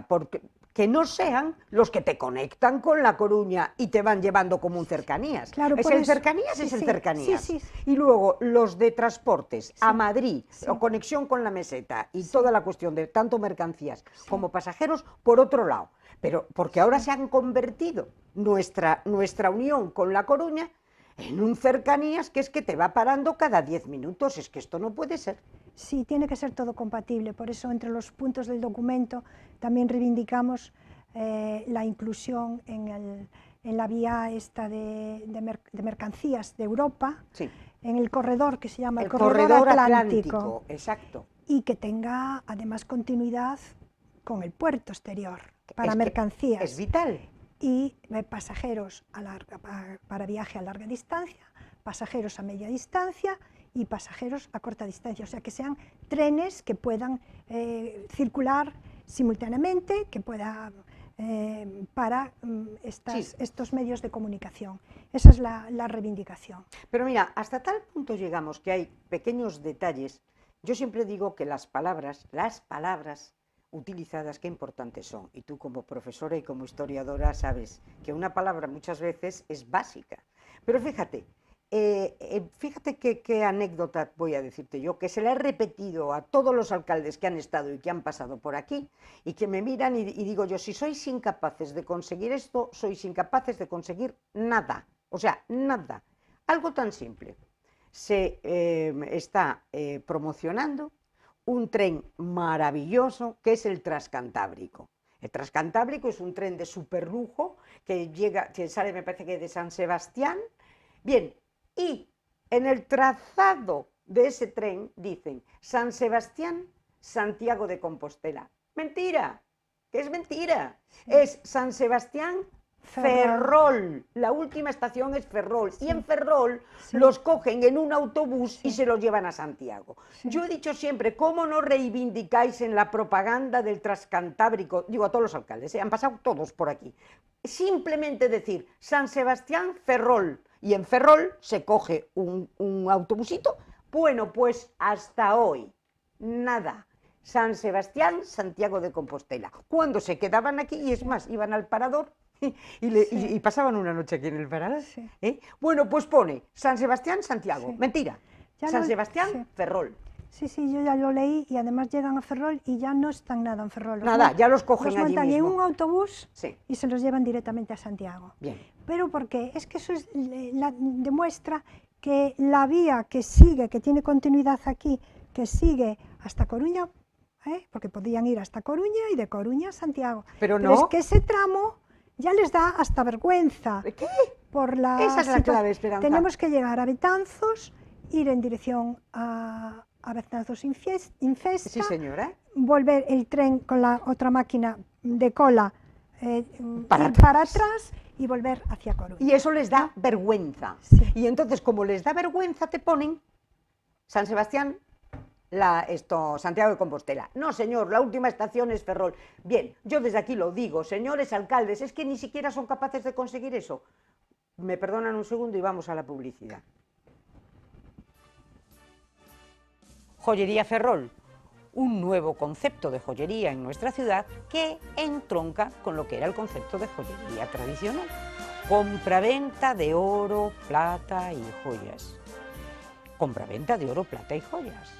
Speaker 1: porque que no sean los que te conectan con La Coruña y te van llevando como un cercanías.
Speaker 4: Claro,
Speaker 1: es el cercanías, sí, es el cercanías.
Speaker 4: Sí.
Speaker 1: Y luego los de transportes a Madrid, o conexión con la meseta y toda la cuestión de tanto mercancías como pasajeros por otro lado. Pero porque ahora se han convertido nuestra unión con La Coruña en un cercanías que es que te va parando cada 10 minutos, es que esto no puede ser.
Speaker 4: Sí, tiene que ser todo compatible, por eso entre los puntos del documento también reivindicamos la inclusión en la vía esta de mercancías de Europa,
Speaker 1: sí,
Speaker 4: en el corredor que se llama
Speaker 1: el corredor
Speaker 4: Atlántico,
Speaker 1: exacto.
Speaker 4: Y que tenga además continuidad con el puerto exterior para mercancías.
Speaker 1: Es vital.
Speaker 4: Y pasajeros para viaje a larga distancia, pasajeros a media distancia y pasajeros a corta distancia, o sea, que sean trenes que puedan circular simultáneamente, que puedan para estos medios de comunicación. Esa es la reivindicación.
Speaker 1: Pero mira, hasta tal punto llegamos que hay pequeños detalles. Yo siempre digo que las palabras utilizadas, qué importantes son. Y tú como profesora y como historiadora sabes que una palabra muchas veces es básica. Pero fíjate, fíjate qué anécdota voy a decirte yo, que se la he repetido a todos los alcaldes que han estado y que han pasado por aquí, y que me miran y digo yo, si sois incapaces de conseguir esto, sois incapaces de conseguir nada, o sea, nada. Algo tan simple. Se está promocionando un tren maravilloso que es el Transcantábrico. El Transcantábrico es un tren de superlujo que sale, me parece que de San Sebastián. Bien, y en el trazado de ese tren dicen San Sebastián, Santiago de Compostela. Mentira, que es mentira. Sí. Es San Sebastián, Ferrol. La última estación es Ferrol. Sí. Y en Ferrol los cogen en un autobús y se los llevan a Santiago. Sí. Yo he dicho siempre, ¿cómo no reivindicáis en la propaganda del Transcantábrico? Digo a todos los alcaldes, han pasado todos por aquí. Simplemente decir San Sebastián, Ferrol. Y en Ferrol se coge un autobusito. Bueno, pues hasta hoy, nada. San Sebastián, Santiago de Compostela. Cuando se quedaban aquí, y es más, iban al parador y pasaban una noche aquí en el parador. Sí. Bueno, pues pone San Sebastián, Santiago. Sí. Mentira. Ya San Sebastián, Ferrol.
Speaker 4: Sí, yo ya lo leí y además llegan a Ferrol y ya no están nada en Ferrol.
Speaker 1: Nada, ya los cogen allí mismo.
Speaker 4: Los montan en un autobús y se los llevan directamente a Santiago.
Speaker 1: Bien.
Speaker 4: Pero ¿por qué? Es que eso demuestra que la vía que sigue, que tiene continuidad aquí, que sigue hasta Coruña, porque podían ir hasta Coruña y de Coruña a Santiago.
Speaker 1: Pero no.
Speaker 4: Es que ese tramo ya les da hasta vergüenza.
Speaker 1: ¿Qué?
Speaker 4: Esa
Speaker 1: es la clave, Esperanza.
Speaker 4: Tenemos que llegar a Betanzos, ir en dirección a Betanzos Infesta,
Speaker 1: sí, señora.
Speaker 4: Volver el tren con la otra máquina de cola para atrás y volver hacia Coruña.
Speaker 1: Y eso les da vergüenza.
Speaker 4: Sí.
Speaker 1: Y entonces, como les da vergüenza, te ponen San Sebastián, Santiago de Compostela. No, señor, la última estación es Ferrol. Bien, yo desde aquí lo digo, señores alcaldes, es que ni siquiera son capaces de conseguir eso. Me perdonan un segundo y vamos a la publicidad. Joyería Ferrol, un nuevo concepto de joyería en nuestra ciudad que entronca con lo que era el concepto de joyería tradicional. Compraventa de oro, plata y joyas. Compraventa de oro, plata y joyas.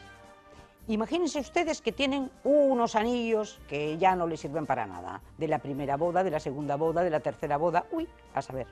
Speaker 1: Imagínense ustedes que tienen unos anillos que ya no les sirven para nada, de la primera boda, de la segunda boda, de la tercera boda, a saber.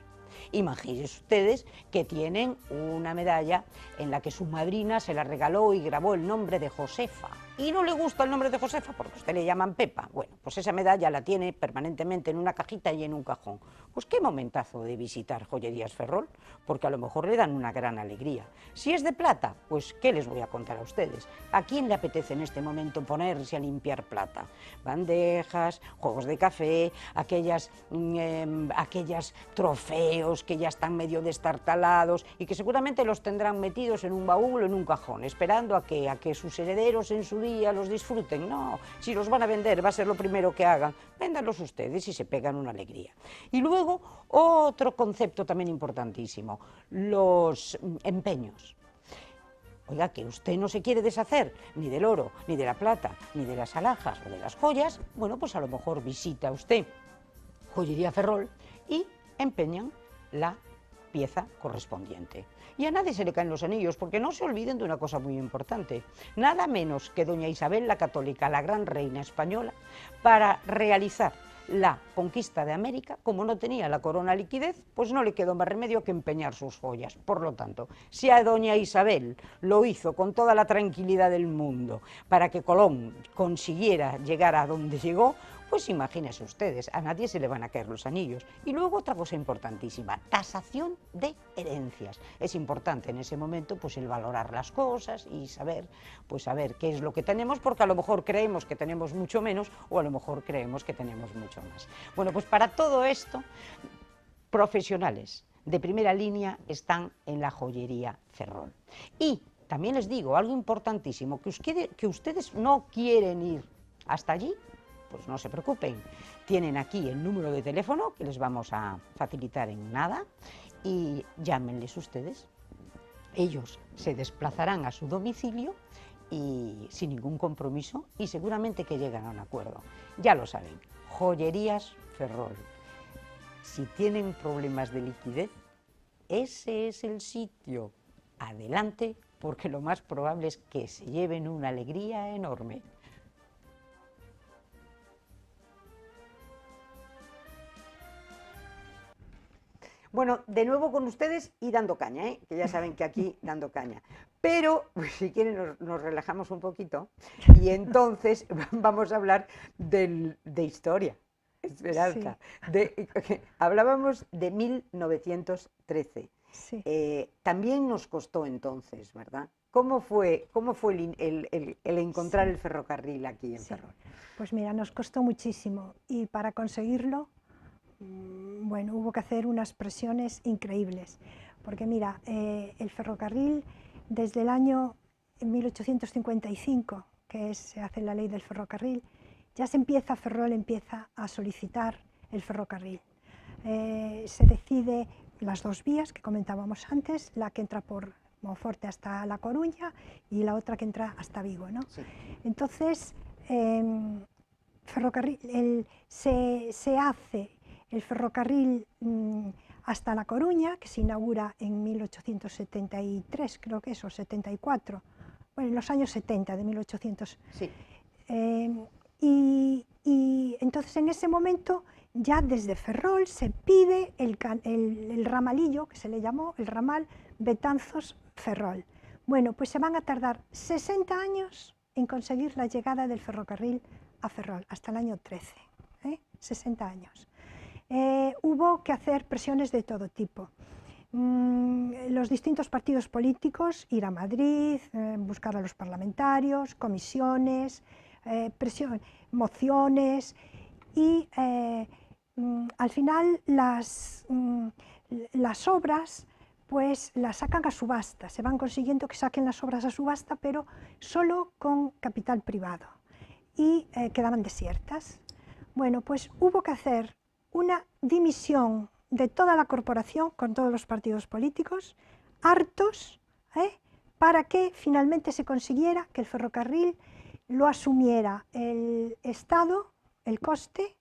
Speaker 1: Imagínense ustedes que tienen una medalla en la que su madrina se la regaló y grabó el nombre de Josefa. Y no le gusta el nombre de Josefa porque a usted le llaman Pepa. Bueno, pues esa medalla la tiene permanentemente en una cajita y en un cajón. Pues qué momentazo de visitar Joyerías Ferrol, porque a lo mejor le dan una gran alegría. Si es de plata, pues ¿qué les voy a contar a ustedes? ¿A quién le apetece en este momento ponerse a limpiar plata? Bandejas, juegos de café, aquellas trofeos que ya están medio destartalados y que seguramente los tendrán metidos en un baúl o en un cajón, esperando a que sus herederos en su día los disfruten. No, si los van a vender va a ser lo primero que hagan. Véndanlos ustedes y se pegan una alegría. Y luego otro concepto también importantísimo, los empeños. Oiga, que usted no se quiere deshacer ni del oro, ni de la plata, ni de las alhajas o de las joyas, bueno, pues a lo mejor visita usted Joyería Ferrol y empeñan la pieza correspondiente. Y a nadie se le caen los anillos, porque no se olviden de una cosa muy importante. Nada menos que doña Isabel la Católica, la gran reina española, para realizar la conquista de América, como no tenía la corona liquidez, pues no le quedó más remedio que empeñar sus joyas. Por lo tanto, si a doña Isabel lo hizo con toda la tranquilidad del mundo para que Colón consiguiera llegar a donde llegó, pues imagínense ustedes, a nadie se le van a caer los anillos. Y luego otra cosa importantísima, tasación de herencias. Es importante en ese momento pues el valorar las cosas y saber qué es lo que tenemos, porque a lo mejor creemos que tenemos mucho menos o a lo mejor creemos que tenemos mucho más. Bueno, pues para todo esto, profesionales de primera línea están en la Joyería Ferrol. Y también les digo algo importantísimo, que ustedes no quieren ir hasta allí, pues no se preocupen, tienen aquí el número de teléfono que les vamos a facilitar en nada y llámenles ustedes. Ellos se desplazarán a su domicilio y sin ningún compromiso y seguramente que llegan a un acuerdo. Ya lo saben, Joyerías Ferrol. Si tienen problemas de liquidez, ese es el sitio. Adelante, porque lo más probable es que se lleven una alegría enorme. Bueno, de nuevo con ustedes y dando caña, ¿eh? Que ya saben que aquí dando caña. Pero si quieren nos relajamos un poquito y entonces vamos a hablar de historia. Esperanza. Sí. Hablábamos de 1913.
Speaker 4: Sí.
Speaker 1: También nos costó entonces, ¿verdad? ¿Cómo fue el encontrar el ferrocarril aquí en Ferrol?
Speaker 4: Pues mira, nos costó muchísimo y para conseguirlo, bueno, hubo que hacer unas presiones increíbles, porque mira, el ferrocarril desde el año 1855, que se hace la ley del ferrocarril, ya Ferrol empieza a solicitar el ferrocarril. Se decide las dos vías que comentábamos antes, la que entra por Monforte hasta La Coruña y la otra que entra hasta Vigo, ¿no? Sí. Entonces, se hace el ferrocarril hasta La Coruña, que se inaugura en 1873, creo que es, o 74, bueno, en los años 70 de 1800. Sí. Y entonces en ese momento ya desde Ferrol se pide el ramalillo, que se le llamó el ramal Betanzos-Ferrol. Bueno, pues se van a tardar 60 años en conseguir la llegada del ferrocarril a Ferrol, hasta el año 13, 60 años. Hubo que hacer presiones de todo tipo. Los distintos partidos políticos, ir a Madrid, buscar a los parlamentarios, comisiones, mociones y al final las obras pues las sacan a subasta, se van consiguiendo que saquen las obras a subasta, pero solo con capital privado y quedaban desiertas. Bueno, pues hubo que hacer una dimisión de toda la corporación con todos los partidos políticos, hartos, para que finalmente se consiguiera que el ferrocarril lo asumiera el Estado, el coste,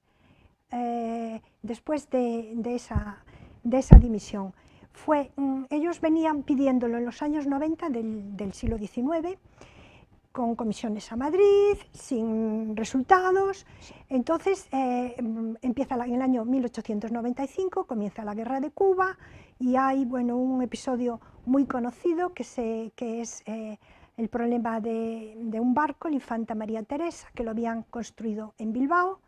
Speaker 4: después de esa dimisión. Ellos venían pidiéndolo en los años 90 del siglo XIX, con comisiones a Madrid, sin resultados. Entonces empieza en el año 1895, comienza la Guerra de Cuba y hay bueno, un episodio muy conocido que es el problema de un barco, el Infanta María Teresa, que lo habían construido en Bilbao.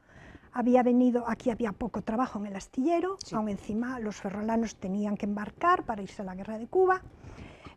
Speaker 4: Aquí había poco trabajo en el astillero, sí. Aún encima los ferrolanos tenían que embarcar para irse a la Guerra de Cuba.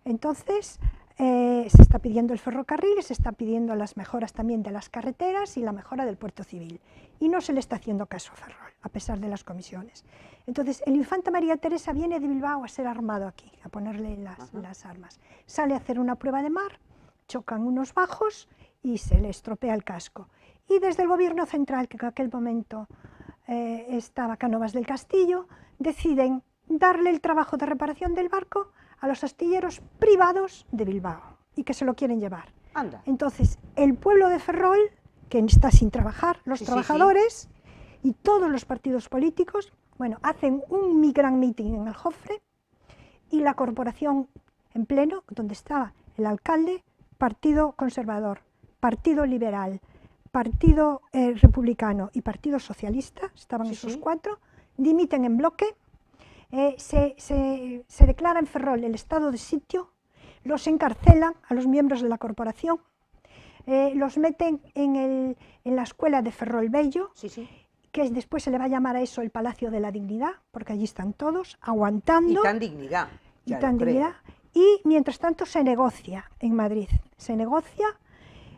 Speaker 4: Entonces se está pidiendo el ferrocarril, se está pidiendo las mejoras también de las carreteras y la mejora del puerto civil. Y no se le está haciendo caso a Ferrol, a pesar de las comisiones. Entonces el Infanta María Teresa viene de Bilbao a ser armado aquí, a ponerle las armas. Sale a hacer una prueba de mar, chocan unos bajos y se le estropea el casco. Y desde el gobierno central, que en aquel momento estaba Cánovas del Castillo, deciden darle el trabajo de reparación del barco a los astilleros privados de Bilbao y que se lo quieren llevar.
Speaker 1: Anda.
Speaker 4: Entonces, el pueblo de Ferrol, que está sin trabajar, los trabajadores y todos los partidos políticos, bueno, hacen un gran meeting en el Jofre y la corporación en pleno, donde estaba el alcalde, Partido Conservador, Partido Liberal, Partido Republicano y Partido Socialista, estaban esos cuatro, dimiten en bloque, se declara en Ferrol el estado de sitio, los encarcelan a los miembros de la corporación, los meten en la escuela de Ferrol Bello, que después se le va a llamar a eso el Palacio de la Dignidad, porque allí están todos aguantando.
Speaker 1: Y tan dignidad.
Speaker 4: Y mientras tanto se negocia en Madrid, se negocia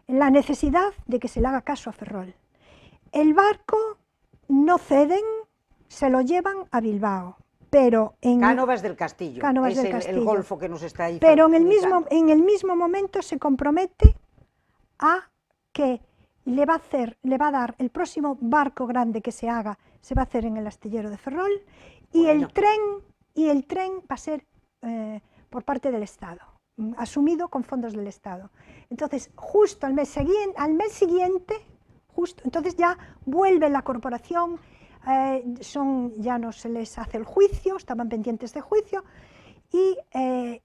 Speaker 4: la necesidad de que se le haga caso a Ferrol. El barco no ceden, se lo llevan a Bilbao, pero en
Speaker 1: Cánovas del Castillo, el golfo que nos está ahí.
Speaker 4: Pero en el mismo momento se compromete a que le va a dar el próximo barco grande que se haga, se va a hacer en el astillero de Ferrol, y el tren va a ser por parte del Estado, asumido con fondos del Estado. Entonces, justo al mes siguiente, entonces ya vuelve la corporación, ya no se les hace el juicio, estaban pendientes de juicio, y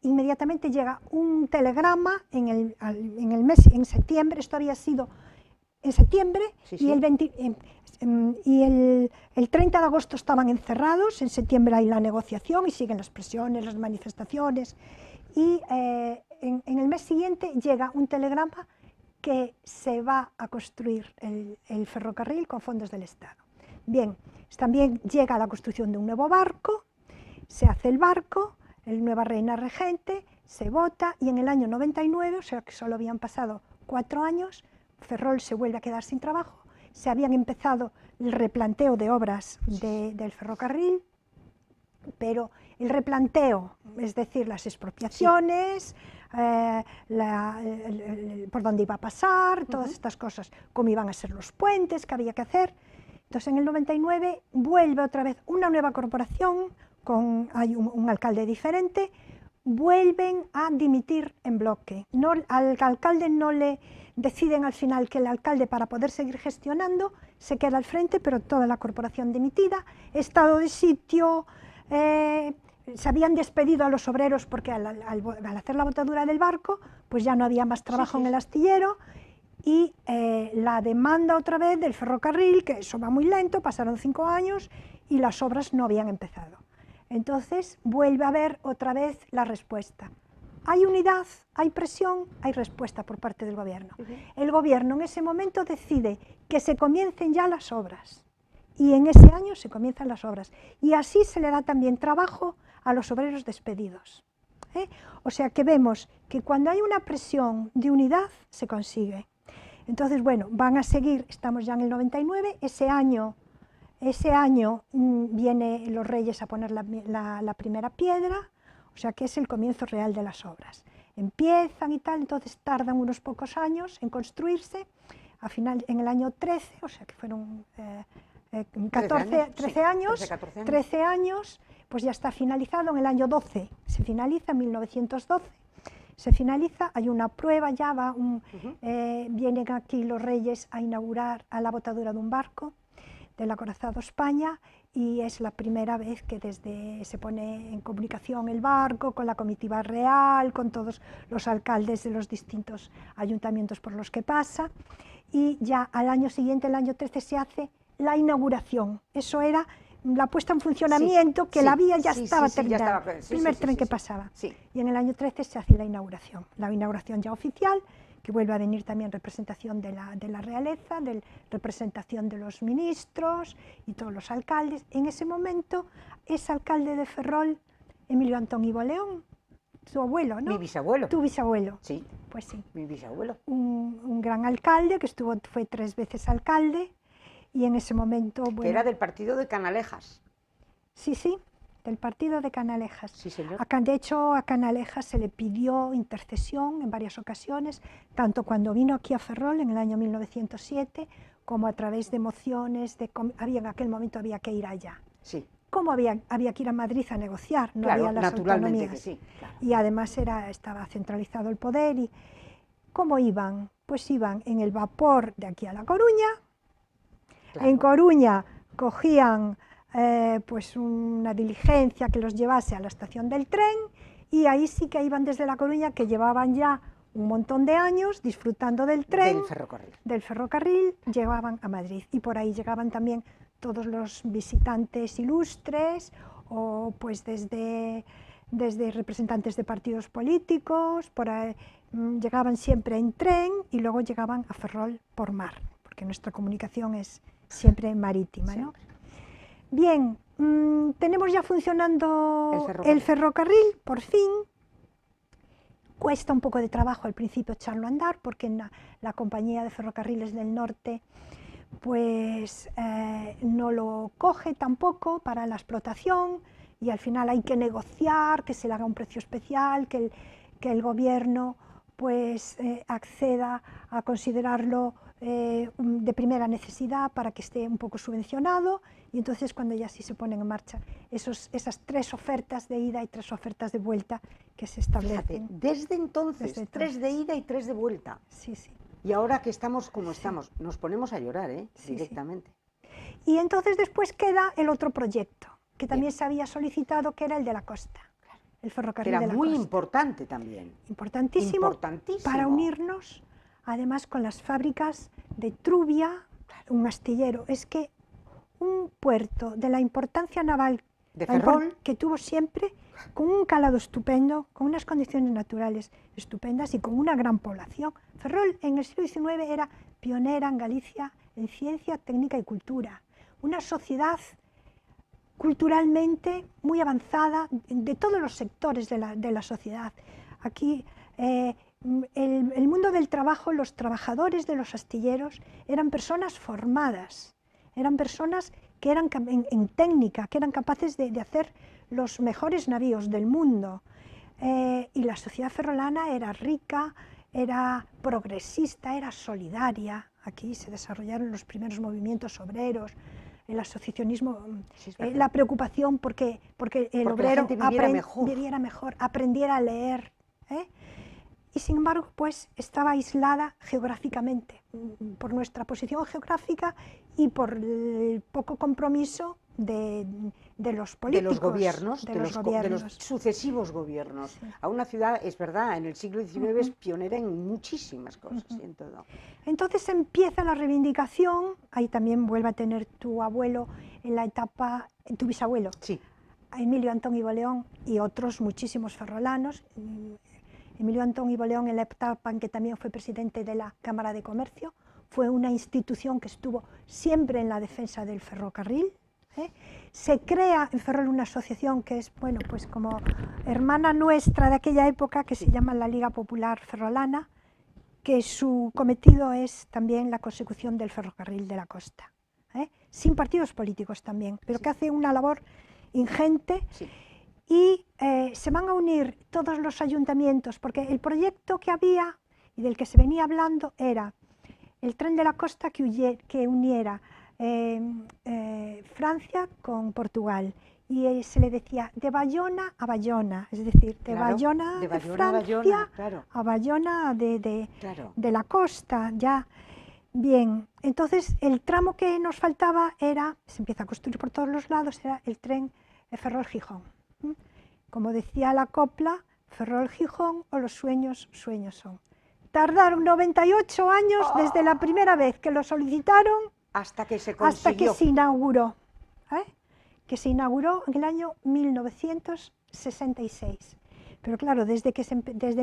Speaker 4: inmediatamente llega un telegrama en septiembre, esto había sido en septiembre,
Speaker 1: Sí,
Speaker 4: y,
Speaker 1: sí.
Speaker 4: el 30 de agosto estaban encerrados, en septiembre hay la negociación y siguen las presiones, las manifestaciones, y en el mes siguiente llega un telegrama que se va a construir el ferrocarril con fondos del Estado. Bien, también llega la construcción de un nuevo barco, se hace el barco, la nueva reina regente, se vota y en el año 99, o sea que solo habían pasado 4 años, Ferrol se vuelve a quedar sin trabajo, se habían empezado el replanteo de obras del ferrocarril, pero el replanteo, es decir, las expropiaciones, por dónde iba a pasar, todas estas cosas, cómo iban a ser los puentes que había que hacer. Entonces en el 99 vuelve otra vez una nueva corporación, hay un alcalde diferente, vuelven a dimitir en bloque. No, al alcalde no le deciden al final que el alcalde, para poder seguir gestionando, se queda al frente, pero toda la corporación dimitida, estado de sitio, se habían despedido a los obreros porque al hacer la botadura del barco, pues ya no había más trabajo en el astillero, y la demanda otra vez del ferrocarril, que eso va muy lento, pasaron 5 años y las obras no habían empezado. Entonces vuelve a haber otra vez la respuesta. Hay unidad, hay presión, hay respuesta por parte del gobierno. El gobierno en ese momento decide que se comiencen ya las obras y en ese año se comienzan las obras y así se le da también trabajo a los obreros despedidos. O sea que vemos que cuando hay una presión de unidad se consigue. Entonces, bueno, van a seguir, estamos ya en el 99, ese año vienen los Reyes a poner la primera piedra, o sea que es el comienzo real de las obras. Empiezan y tal, entonces tardan unos pocos años en construirse, al final en el año 13, o sea que fueron 13 años, pues ya está finalizado. En el año 12 se finaliza, en 1912 se finaliza, hay una prueba, ya vienen aquí los Reyes a inaugurar a la botadura de un barco del acorazado España, y es la primera vez que se pone en comunicación el barco con la comitiva real, con todos los alcaldes de los distintos ayuntamientos por los que pasa, y ya al año siguiente, el año 13, se hace la inauguración. Eso era la puesta en funcionamiento, que la vía ya estaba terminada, el primer tren que pasaba. Y en el año 13 se hace la inauguración ya oficial, que vuelve a venir también representación de la realeza, representación de los ministros y todos los alcaldes. En ese momento es alcalde de Ferrol Emilio Antón Ivo León, su abuelo, ¿no?
Speaker 1: Mi bisabuelo.
Speaker 4: Tu bisabuelo.
Speaker 1: Sí.
Speaker 4: Pues sí.
Speaker 1: Mi bisabuelo.
Speaker 4: Un gran alcalde que fue 3 veces alcalde, y en ese momento... Bueno,
Speaker 1: que era del partido de Canalejas.
Speaker 4: Sí, del partido de Canalejas.
Speaker 1: Sí, señor.
Speaker 4: De hecho, a Canalejas se le pidió intercesión en varias ocasiones, tanto cuando vino aquí a Ferrol en el año 1907, como a través de mociones, en aquel momento había que ir allá.
Speaker 1: Sí.
Speaker 4: Como había que ir a Madrid a negociar, no
Speaker 1: claro,
Speaker 4: había las autonomías.
Speaker 1: Que sí, claro.
Speaker 4: Y además estaba centralizado el poder. ¿Y cómo iban? Pues iban en el vapor de aquí a La Coruña. Claro. En Coruña cogían pues una diligencia que los llevase a la estación del tren, y ahí sí que iban desde La Coruña, que llevaban ya un montón de años disfrutando del tren, del ferrocarril, llegaban a Madrid, y por ahí llegaban también todos los visitantes ilustres, o pues desde representantes de partidos políticos, por ahí, llegaban siempre en tren y luego llegaban a Ferrol por mar, porque nuestra comunicación es siempre marítima, ¿no? Bien, tenemos ya funcionando el ferrocarril, por fin. Cuesta un poco de trabajo al principio echarlo a andar, porque la compañía de ferrocarriles del norte pues no lo coge tampoco para la explotación, y al final hay que negociar que se le haga un precio especial, que el gobierno pues acceda a considerarlo de primera necesidad para que esté un poco subvencionado, y entonces cuando ya sí se ponen en marcha esas 3 ofertas de ida y 3 ofertas de vuelta que se establecen.
Speaker 1: Fíjate, desde entonces, 3 de ida y 3 de vuelta.
Speaker 4: Sí, sí.
Speaker 1: Y ahora que estamos como estamos, nos ponemos a llorar, directamente.
Speaker 4: Sí. Y entonces después queda el otro proyecto, que también se había solicitado, que era el de la costa. el ferrocarril
Speaker 1: Era
Speaker 4: de la
Speaker 1: muy
Speaker 4: costa.
Speaker 1: importante también.
Speaker 4: Importantísimo,
Speaker 1: Importantísimo.
Speaker 4: para unirnos, además, con las fábricas de Trubia, un astillero. Es que un puerto de la importancia naval
Speaker 1: De Ferrol.
Speaker 4: que tuvo siempre, con un calado estupendo, con unas condiciones naturales estupendas y con una gran población. Ferrol en el siglo XIX era pionera en Galicia en ciencia, técnica y cultura. Una sociedad culturalmente muy avanzada de todos los sectores de la sociedad. Aquí el mundo del trabajo, los trabajadores de los astilleros eran personas formadas, eran personas que eran en técnica, que eran capaces de hacer los mejores navíos del mundo. Y la sociedad ferrolana era rica, era progresista, era solidaria. Aquí se desarrollaron los primeros movimientos obreros, el asociacionismo,
Speaker 1: Sí,
Speaker 4: la preocupación porque el obrero viviera mejor, aprendiera a leer. Y sin embargo, pues estaba aislada geográficamente, por nuestra posición geográfica y por el poco compromiso de los políticos.
Speaker 1: De los sucesivos gobiernos. Sí. A una ciudad, es verdad, en el siglo XIX es pionera en muchísimas cosas, y en todo.
Speaker 4: Entonces empieza la reivindicación, ahí también vuelve a tener tu abuelo en la etapa, tu bisabuelo,
Speaker 1: sí.
Speaker 4: Emilio Antón Ivo León y otros muchísimos ferrolanos. Emilio Antón Ivo León, en la etapa en que también fue presidente de la Cámara de Comercio, fue una institución que estuvo siempre en la defensa del ferrocarril. Se crea en Ferrol una asociación que es, bueno, pues como hermana nuestra de aquella época, que se llama la Liga Popular Ferrolana, que su cometido es también la consecución del ferrocarril de la costa, sin partidos políticos también, pero que hace una labor ingente.
Speaker 1: Sí.
Speaker 4: Y se van a unir todos los ayuntamientos, porque el proyecto que había y del que se venía hablando era el tren de la costa que uniera Francia con Portugal, y se le decía de Bayona a Bayona, es decir, de Bayona de Francia a Bayona de la costa, ya. Bien, entonces el tramo que nos faltaba era, se empieza a construir por todos los lados, era el tren Ferrol-Gijón. Como decía la copla, Ferrol-Gijón o los sueños, sueños son. Tardaron 98 años desde la primera vez que lo solicitaron
Speaker 1: hasta que se consiguió.
Speaker 4: Hasta que se inauguró, que se inauguró en el año 1966. Pero claro, desde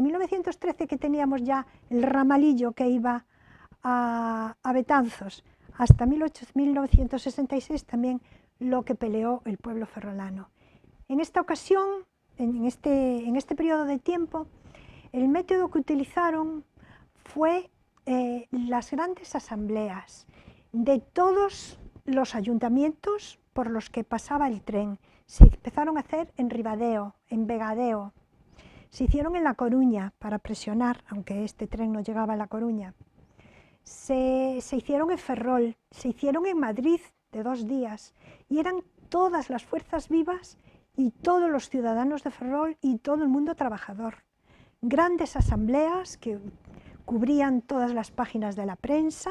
Speaker 4: 1913 que teníamos ya el ramalillo que iba a Betanzos, hasta 1966 también lo que peleó el pueblo ferrolano. En esta ocasión, en este periodo de tiempo, el método que utilizaron fue las grandes asambleas de todos los ayuntamientos por los que pasaba el tren. Se empezaron a hacer en Ribadeo, en Vegadeo, se hicieron en La Coruña para presionar, aunque este tren no llegaba a La Coruña. Se hicieron en Ferrol, se hicieron en Madrid de 2 días, y eran todas las fuerzas vivas y todos los ciudadanos de Ferrol y todo el mundo trabajador. Grandes asambleas que cubrían todas las páginas de la prensa,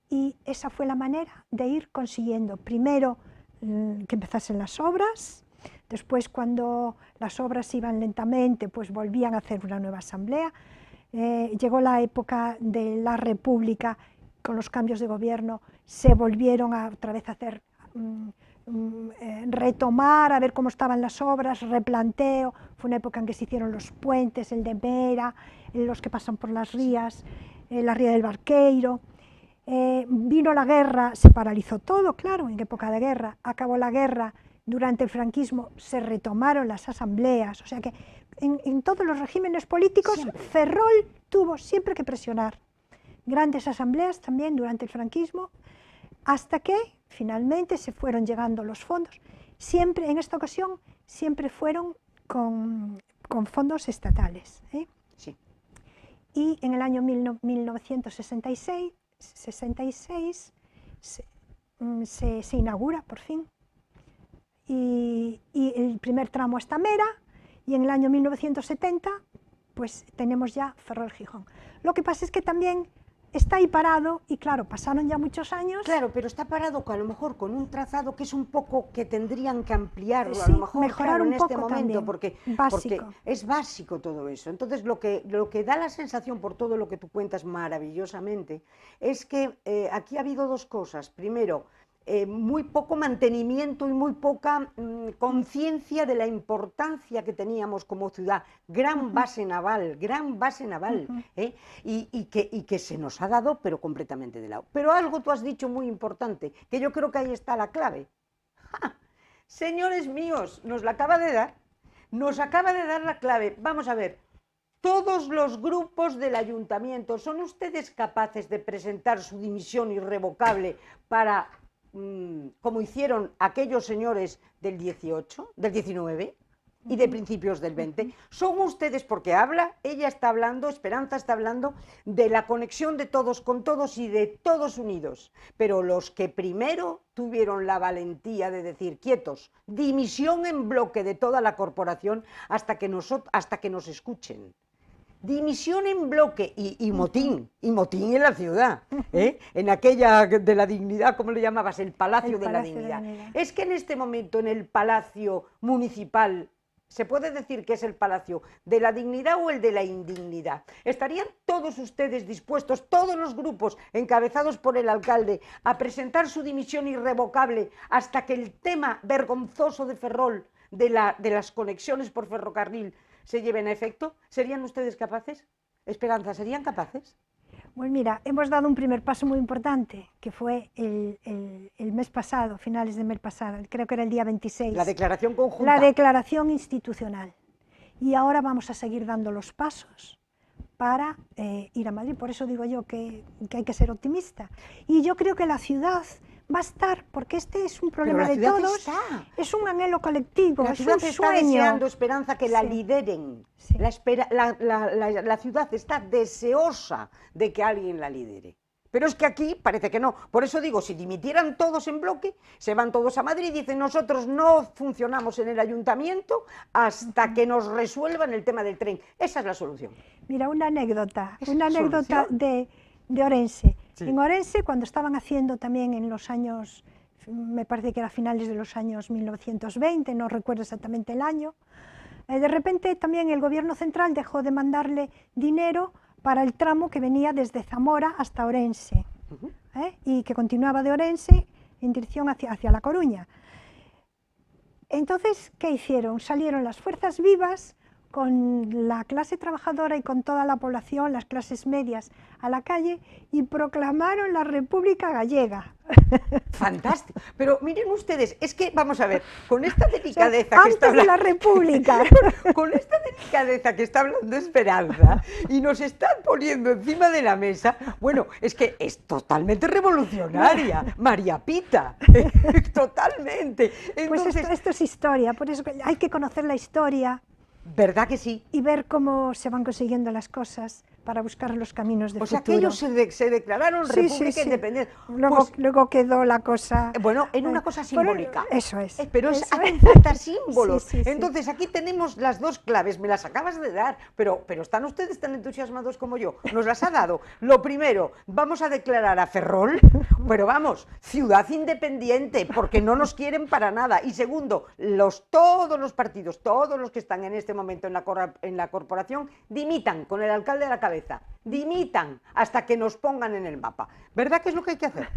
Speaker 4: y esa fue la manera de ir consiguiendo, primero que empezasen las obras, después cuando las obras iban lentamente, pues volvían a hacer una nueva asamblea. Llegó la época de la República, con los cambios de gobierno, se volvieron otra vez a hacer, retomar, a ver cómo estaban las obras, replanteo. Fue una época en que se hicieron los puentes, el de Mera, los que pasan por las rías, la ría del Barqueiro. Vino la guerra, se paralizó todo, claro, en época de guerra. Acabó la guerra, durante el franquismo se retomaron las asambleas, o sea que en todos los regímenes políticos Ferrol tuvo siempre que presionar. Grandes asambleas también durante el franquismo, hasta que finalmente se fueron llegando los fondos. Siempre, en esta ocasión, siempre fueron con fondos estatales.
Speaker 1: Sí.
Speaker 4: Y en el año 1966 se inaugura por fin, y el primer tramo hasta Mera, y en el año 1970 pues tenemos ya Ferrol-Gijón. Lo que pasa es que también está ahí parado y claro, pasaron ya muchos años.
Speaker 1: Claro, pero está parado a lo mejor con un trazado que es un poco que tendrían que ampliarlo, a
Speaker 4: Sí,
Speaker 1: lo mejor
Speaker 4: mejorar
Speaker 1: claro,
Speaker 4: un
Speaker 1: en este
Speaker 4: poco
Speaker 1: momento,
Speaker 4: también,
Speaker 1: porque
Speaker 4: básico.
Speaker 1: es básico todo eso. Entonces, lo que da la sensación, por todo lo que tú cuentas maravillosamente, es que aquí ha habido dos cosas. Primero, muy poco mantenimiento y muy poca conciencia de la importancia que teníamos como ciudad, gran base naval, y que se nos ha dado, pero completamente de lado. Pero algo tú has dicho muy importante, que yo creo que ahí está la clave. ¡Ja! Señores míos, nos acaba de dar la clave. Vamos a ver. Todos los grupos del ayuntamiento, ¿son ustedes capaces de presentar su dimisión irrevocable para, como hicieron aquellos señores del 18, del 19 y de principios del 20? ¿Son ustedes, porque ella está hablando, Esperanza está hablando, de la conexión de todos con todos y de todos unidos? Pero los que primero tuvieron la valentía de decir, quietos, dimisión en bloque de toda la corporación hasta que nos escuchen. Dimisión en bloque y motín en la ciudad, en aquella de la dignidad, ¿cómo le llamabas? El Palacio de la Dignidad. Es que en este momento en el Palacio Municipal, ¿se puede decir que es el Palacio de la Dignidad o el de la Indignidad? ¿Estarían todos ustedes dispuestos, todos los grupos encabezados por el alcalde, a presentar su dimisión irrevocable hasta que el tema vergonzoso de Ferrol, de las conexiones por ferrocarril, se lleven a efecto? ¿Serían ustedes capaces? Esperanza, ¿serían capaces?
Speaker 4: Pues mira, hemos dado un primer paso muy importante, que fue el mes pasado, finales del mes pasado, creo que era el día 26.
Speaker 1: La declaración conjunta.
Speaker 4: La declaración institucional. Y ahora vamos a seguir dando los pasos para ir a Madrid. Por eso digo yo que hay que ser optimista. Y yo creo que la ciudad va a estar, porque este es un problema de todos, es un anhelo colectivo, es un sueño. La ciudad está deseando,
Speaker 1: Esperanza, que la lideren.
Speaker 4: Sí.
Speaker 1: La ciudad está deseosa de que alguien la lidere. Pero es que aquí parece que no. Por eso digo, si dimitieran todos en bloque, se van todos a Madrid y dicen, nosotros no funcionamos en el ayuntamiento hasta que nos resuelvan el tema del tren. Esa es la solución.
Speaker 4: Mira, una anécdota de Orense. Sí. En Orense, cuando estaban haciendo también en los años, me parece que era finales de los años 1920, no recuerdo exactamente el año, de repente también el gobierno central dejó de mandarle dinero para el tramo que venía desde Zamora hasta Orense, y que continuaba de Orense en dirección hacia La Coruña. Entonces, ¿qué hicieron? Salieron las fuerzas vivas con la clase trabajadora y con toda la población, las clases medias, a la calle y proclamaron la República Gallega.
Speaker 1: Fantástico. Pero miren ustedes, es que, vamos a ver, con esta delicadeza
Speaker 4: que está hablando... de la República.
Speaker 1: Con esta delicadeza que está hablando Esperanza y nos están poniendo encima de la mesa, bueno, es que es totalmente revolucionaria, María Pita, totalmente.
Speaker 4: Entonces, pues esto es historia, por eso hay que conocer la historia.
Speaker 1: ¿Verdad que sí?
Speaker 4: Y ver cómo se van consiguiendo las cosas para buscar los caminos de futuro.
Speaker 1: O sea, que ellos se declararon República Independiente.
Speaker 4: Luego quedó la cosa...
Speaker 1: Bueno, en una cosa simbólica.
Speaker 4: Eso es.
Speaker 1: Pero hacen falta símbolos. Entonces, aquí tenemos las dos claves, me las acabas de dar, pero están ustedes tan entusiasmados como yo. Nos las ha dado. Lo primero, vamos a declarar a Ferrol, pero vamos, ciudad independiente, porque no nos quieren para nada. Y segundo, todos los partidos, todos los que están en este momento en la corporación, dimitan con el alcalde a la cabeza, dimitan hasta que nos pongan en el mapa. ¿Verdad que es lo que hay que hacer?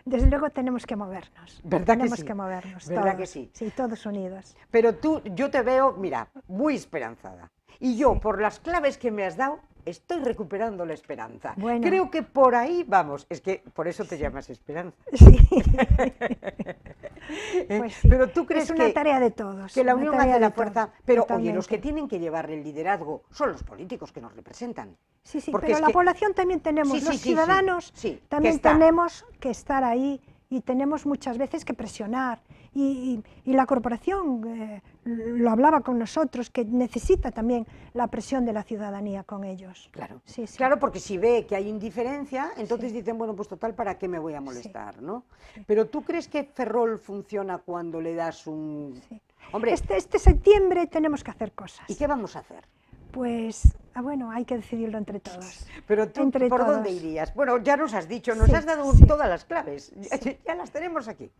Speaker 4: Desde luego tenemos que movernos.
Speaker 1: ¿Verdad que sí?
Speaker 4: Tenemos que movernos.
Speaker 1: ¿Verdad
Speaker 4: todos,
Speaker 1: que sí?
Speaker 4: Sí, todos unidos.
Speaker 1: Pero yo te veo, mira, muy esperanzada. Y yo, por las claves que me has dado, estoy recuperando la esperanza.
Speaker 4: Bueno.
Speaker 1: Creo que por ahí vamos. Es que por eso te llamas Esperanza.
Speaker 4: Sí. Pues sí.
Speaker 1: Pero tú crees
Speaker 4: es una tarea de todos.
Speaker 1: Que la unión hace la fuerza. Pero
Speaker 4: totalmente.
Speaker 1: Oye, los que tienen que llevar el liderazgo son los políticos que nos representan.
Speaker 4: Sí, sí, pero la población también tenemos, los ciudadanos también tenemos que estar ahí y tenemos muchas veces que presionar. Y la corporación lo hablaba con nosotros, que necesita también la presión de la ciudadanía con ellos.
Speaker 1: Claro,
Speaker 4: sí, sí.
Speaker 1: Claro, porque si ve que hay indiferencia, entonces dicen, bueno, pues total, ¿para qué me voy a molestar? ¿No? Pero ¿tú crees que Ferrol funciona cuando le das un...?
Speaker 4: Sí.
Speaker 1: Hombre,
Speaker 4: este septiembre tenemos que hacer cosas.
Speaker 1: ¿Y qué vamos a hacer?
Speaker 4: Pues bueno, hay que decidirlo entre todos.
Speaker 1: Pero tú,
Speaker 4: Entre
Speaker 1: ¿por
Speaker 4: todos.
Speaker 1: dónde irías? Bueno, ya nos has dicho, nos
Speaker 4: Sí,
Speaker 1: has dado
Speaker 4: sí.
Speaker 1: todas las claves, ya las tenemos aquí.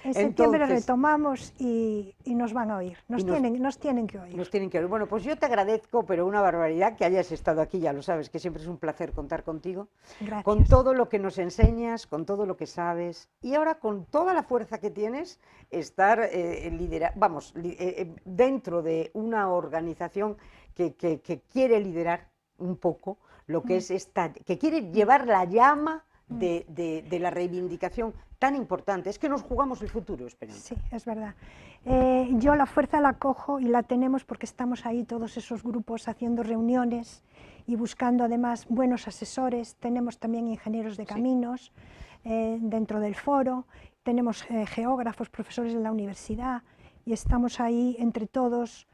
Speaker 4: En septiembre
Speaker 1: Entonces,
Speaker 4: retomamos y nos van a oír, nos tienen que oír.
Speaker 1: nos tienen que oír. Bueno, pues yo te agradezco, pero una barbaridad que hayas estado aquí, ya lo sabes, que siempre es un placer contar contigo,
Speaker 4: Gracias.
Speaker 1: con todo lo que nos enseñas, con todo lo que sabes, y ahora con toda la fuerza que tienes, estar dentro de una organización que quiere liderar un poco lo que es que quiere llevar la llama de la reivindicación tan importante. Es que nos jugamos el futuro, Esperanza.
Speaker 4: Sí, es verdad. Yo la fuerza la cojo y la tenemos porque estamos ahí todos esos grupos haciendo reuniones y buscando además buenos asesores. Tenemos también ingenieros de caminos dentro del foro, tenemos geógrafos, profesores de la universidad y estamos ahí entre todos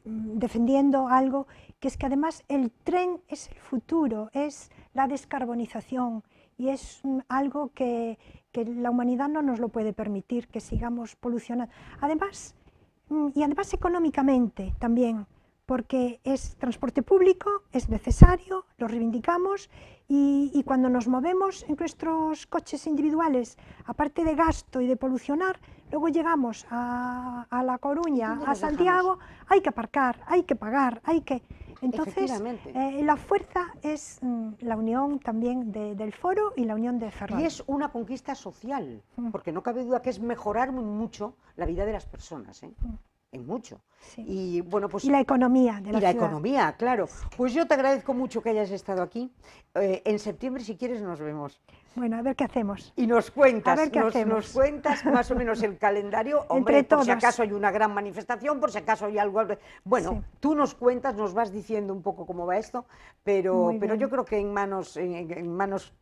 Speaker 4: defendiendo algo que es que además el tren es el futuro, es la descarbonización y es algo que la humanidad no nos lo puede permitir, que sigamos polucionando. Además, y además económicamente también, porque es transporte público, es necesario, lo reivindicamos y cuando nos movemos en nuestros coches individuales, aparte de gasto y de polucionar, luego llegamos a La Coruña, a Santiago, hay que aparcar, hay que pagar, hay que... Entonces, la fuerza es la unión también del foro y la unión de Ferrol.
Speaker 1: Y es una conquista social, porque no cabe duda que es mejorar mucho la vida de las personas, en mucho.
Speaker 4: Sí.
Speaker 1: Y, bueno, pues,
Speaker 4: y la economía de la ciudad.
Speaker 1: Economía, claro. Pues yo te agradezco mucho que hayas estado aquí. En septiembre, si quieres, nos vemos.
Speaker 4: Bueno, a ver qué hacemos.
Speaker 1: Y nos cuentas,
Speaker 4: A ver qué hacemos.
Speaker 1: nos cuentas más o menos el calendario, hombre,
Speaker 4: Entre
Speaker 1: por si
Speaker 4: todos.
Speaker 1: acaso hay una gran manifestación, por si acaso hay algo... Bueno,
Speaker 4: Sí.
Speaker 1: tú nos cuentas, nos vas diciendo un poco cómo va esto, pero yo creo que en manos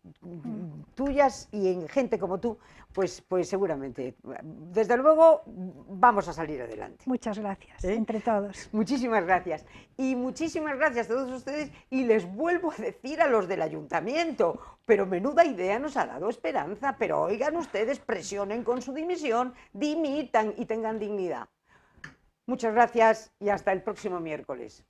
Speaker 1: tuyas y en gente como tú, pues seguramente, desde luego, vamos a salir adelante.
Speaker 4: Muchas gracias, entre todos.
Speaker 1: Muchísimas gracias. Y muchísimas gracias a todos ustedes. Y les vuelvo a decir a los del ayuntamiento, pero menuda idea nos ha dado Esperanza, pero oigan ustedes, presionen con su dimisión, dimitan y tengan dignidad. Muchas gracias y hasta el próximo miércoles.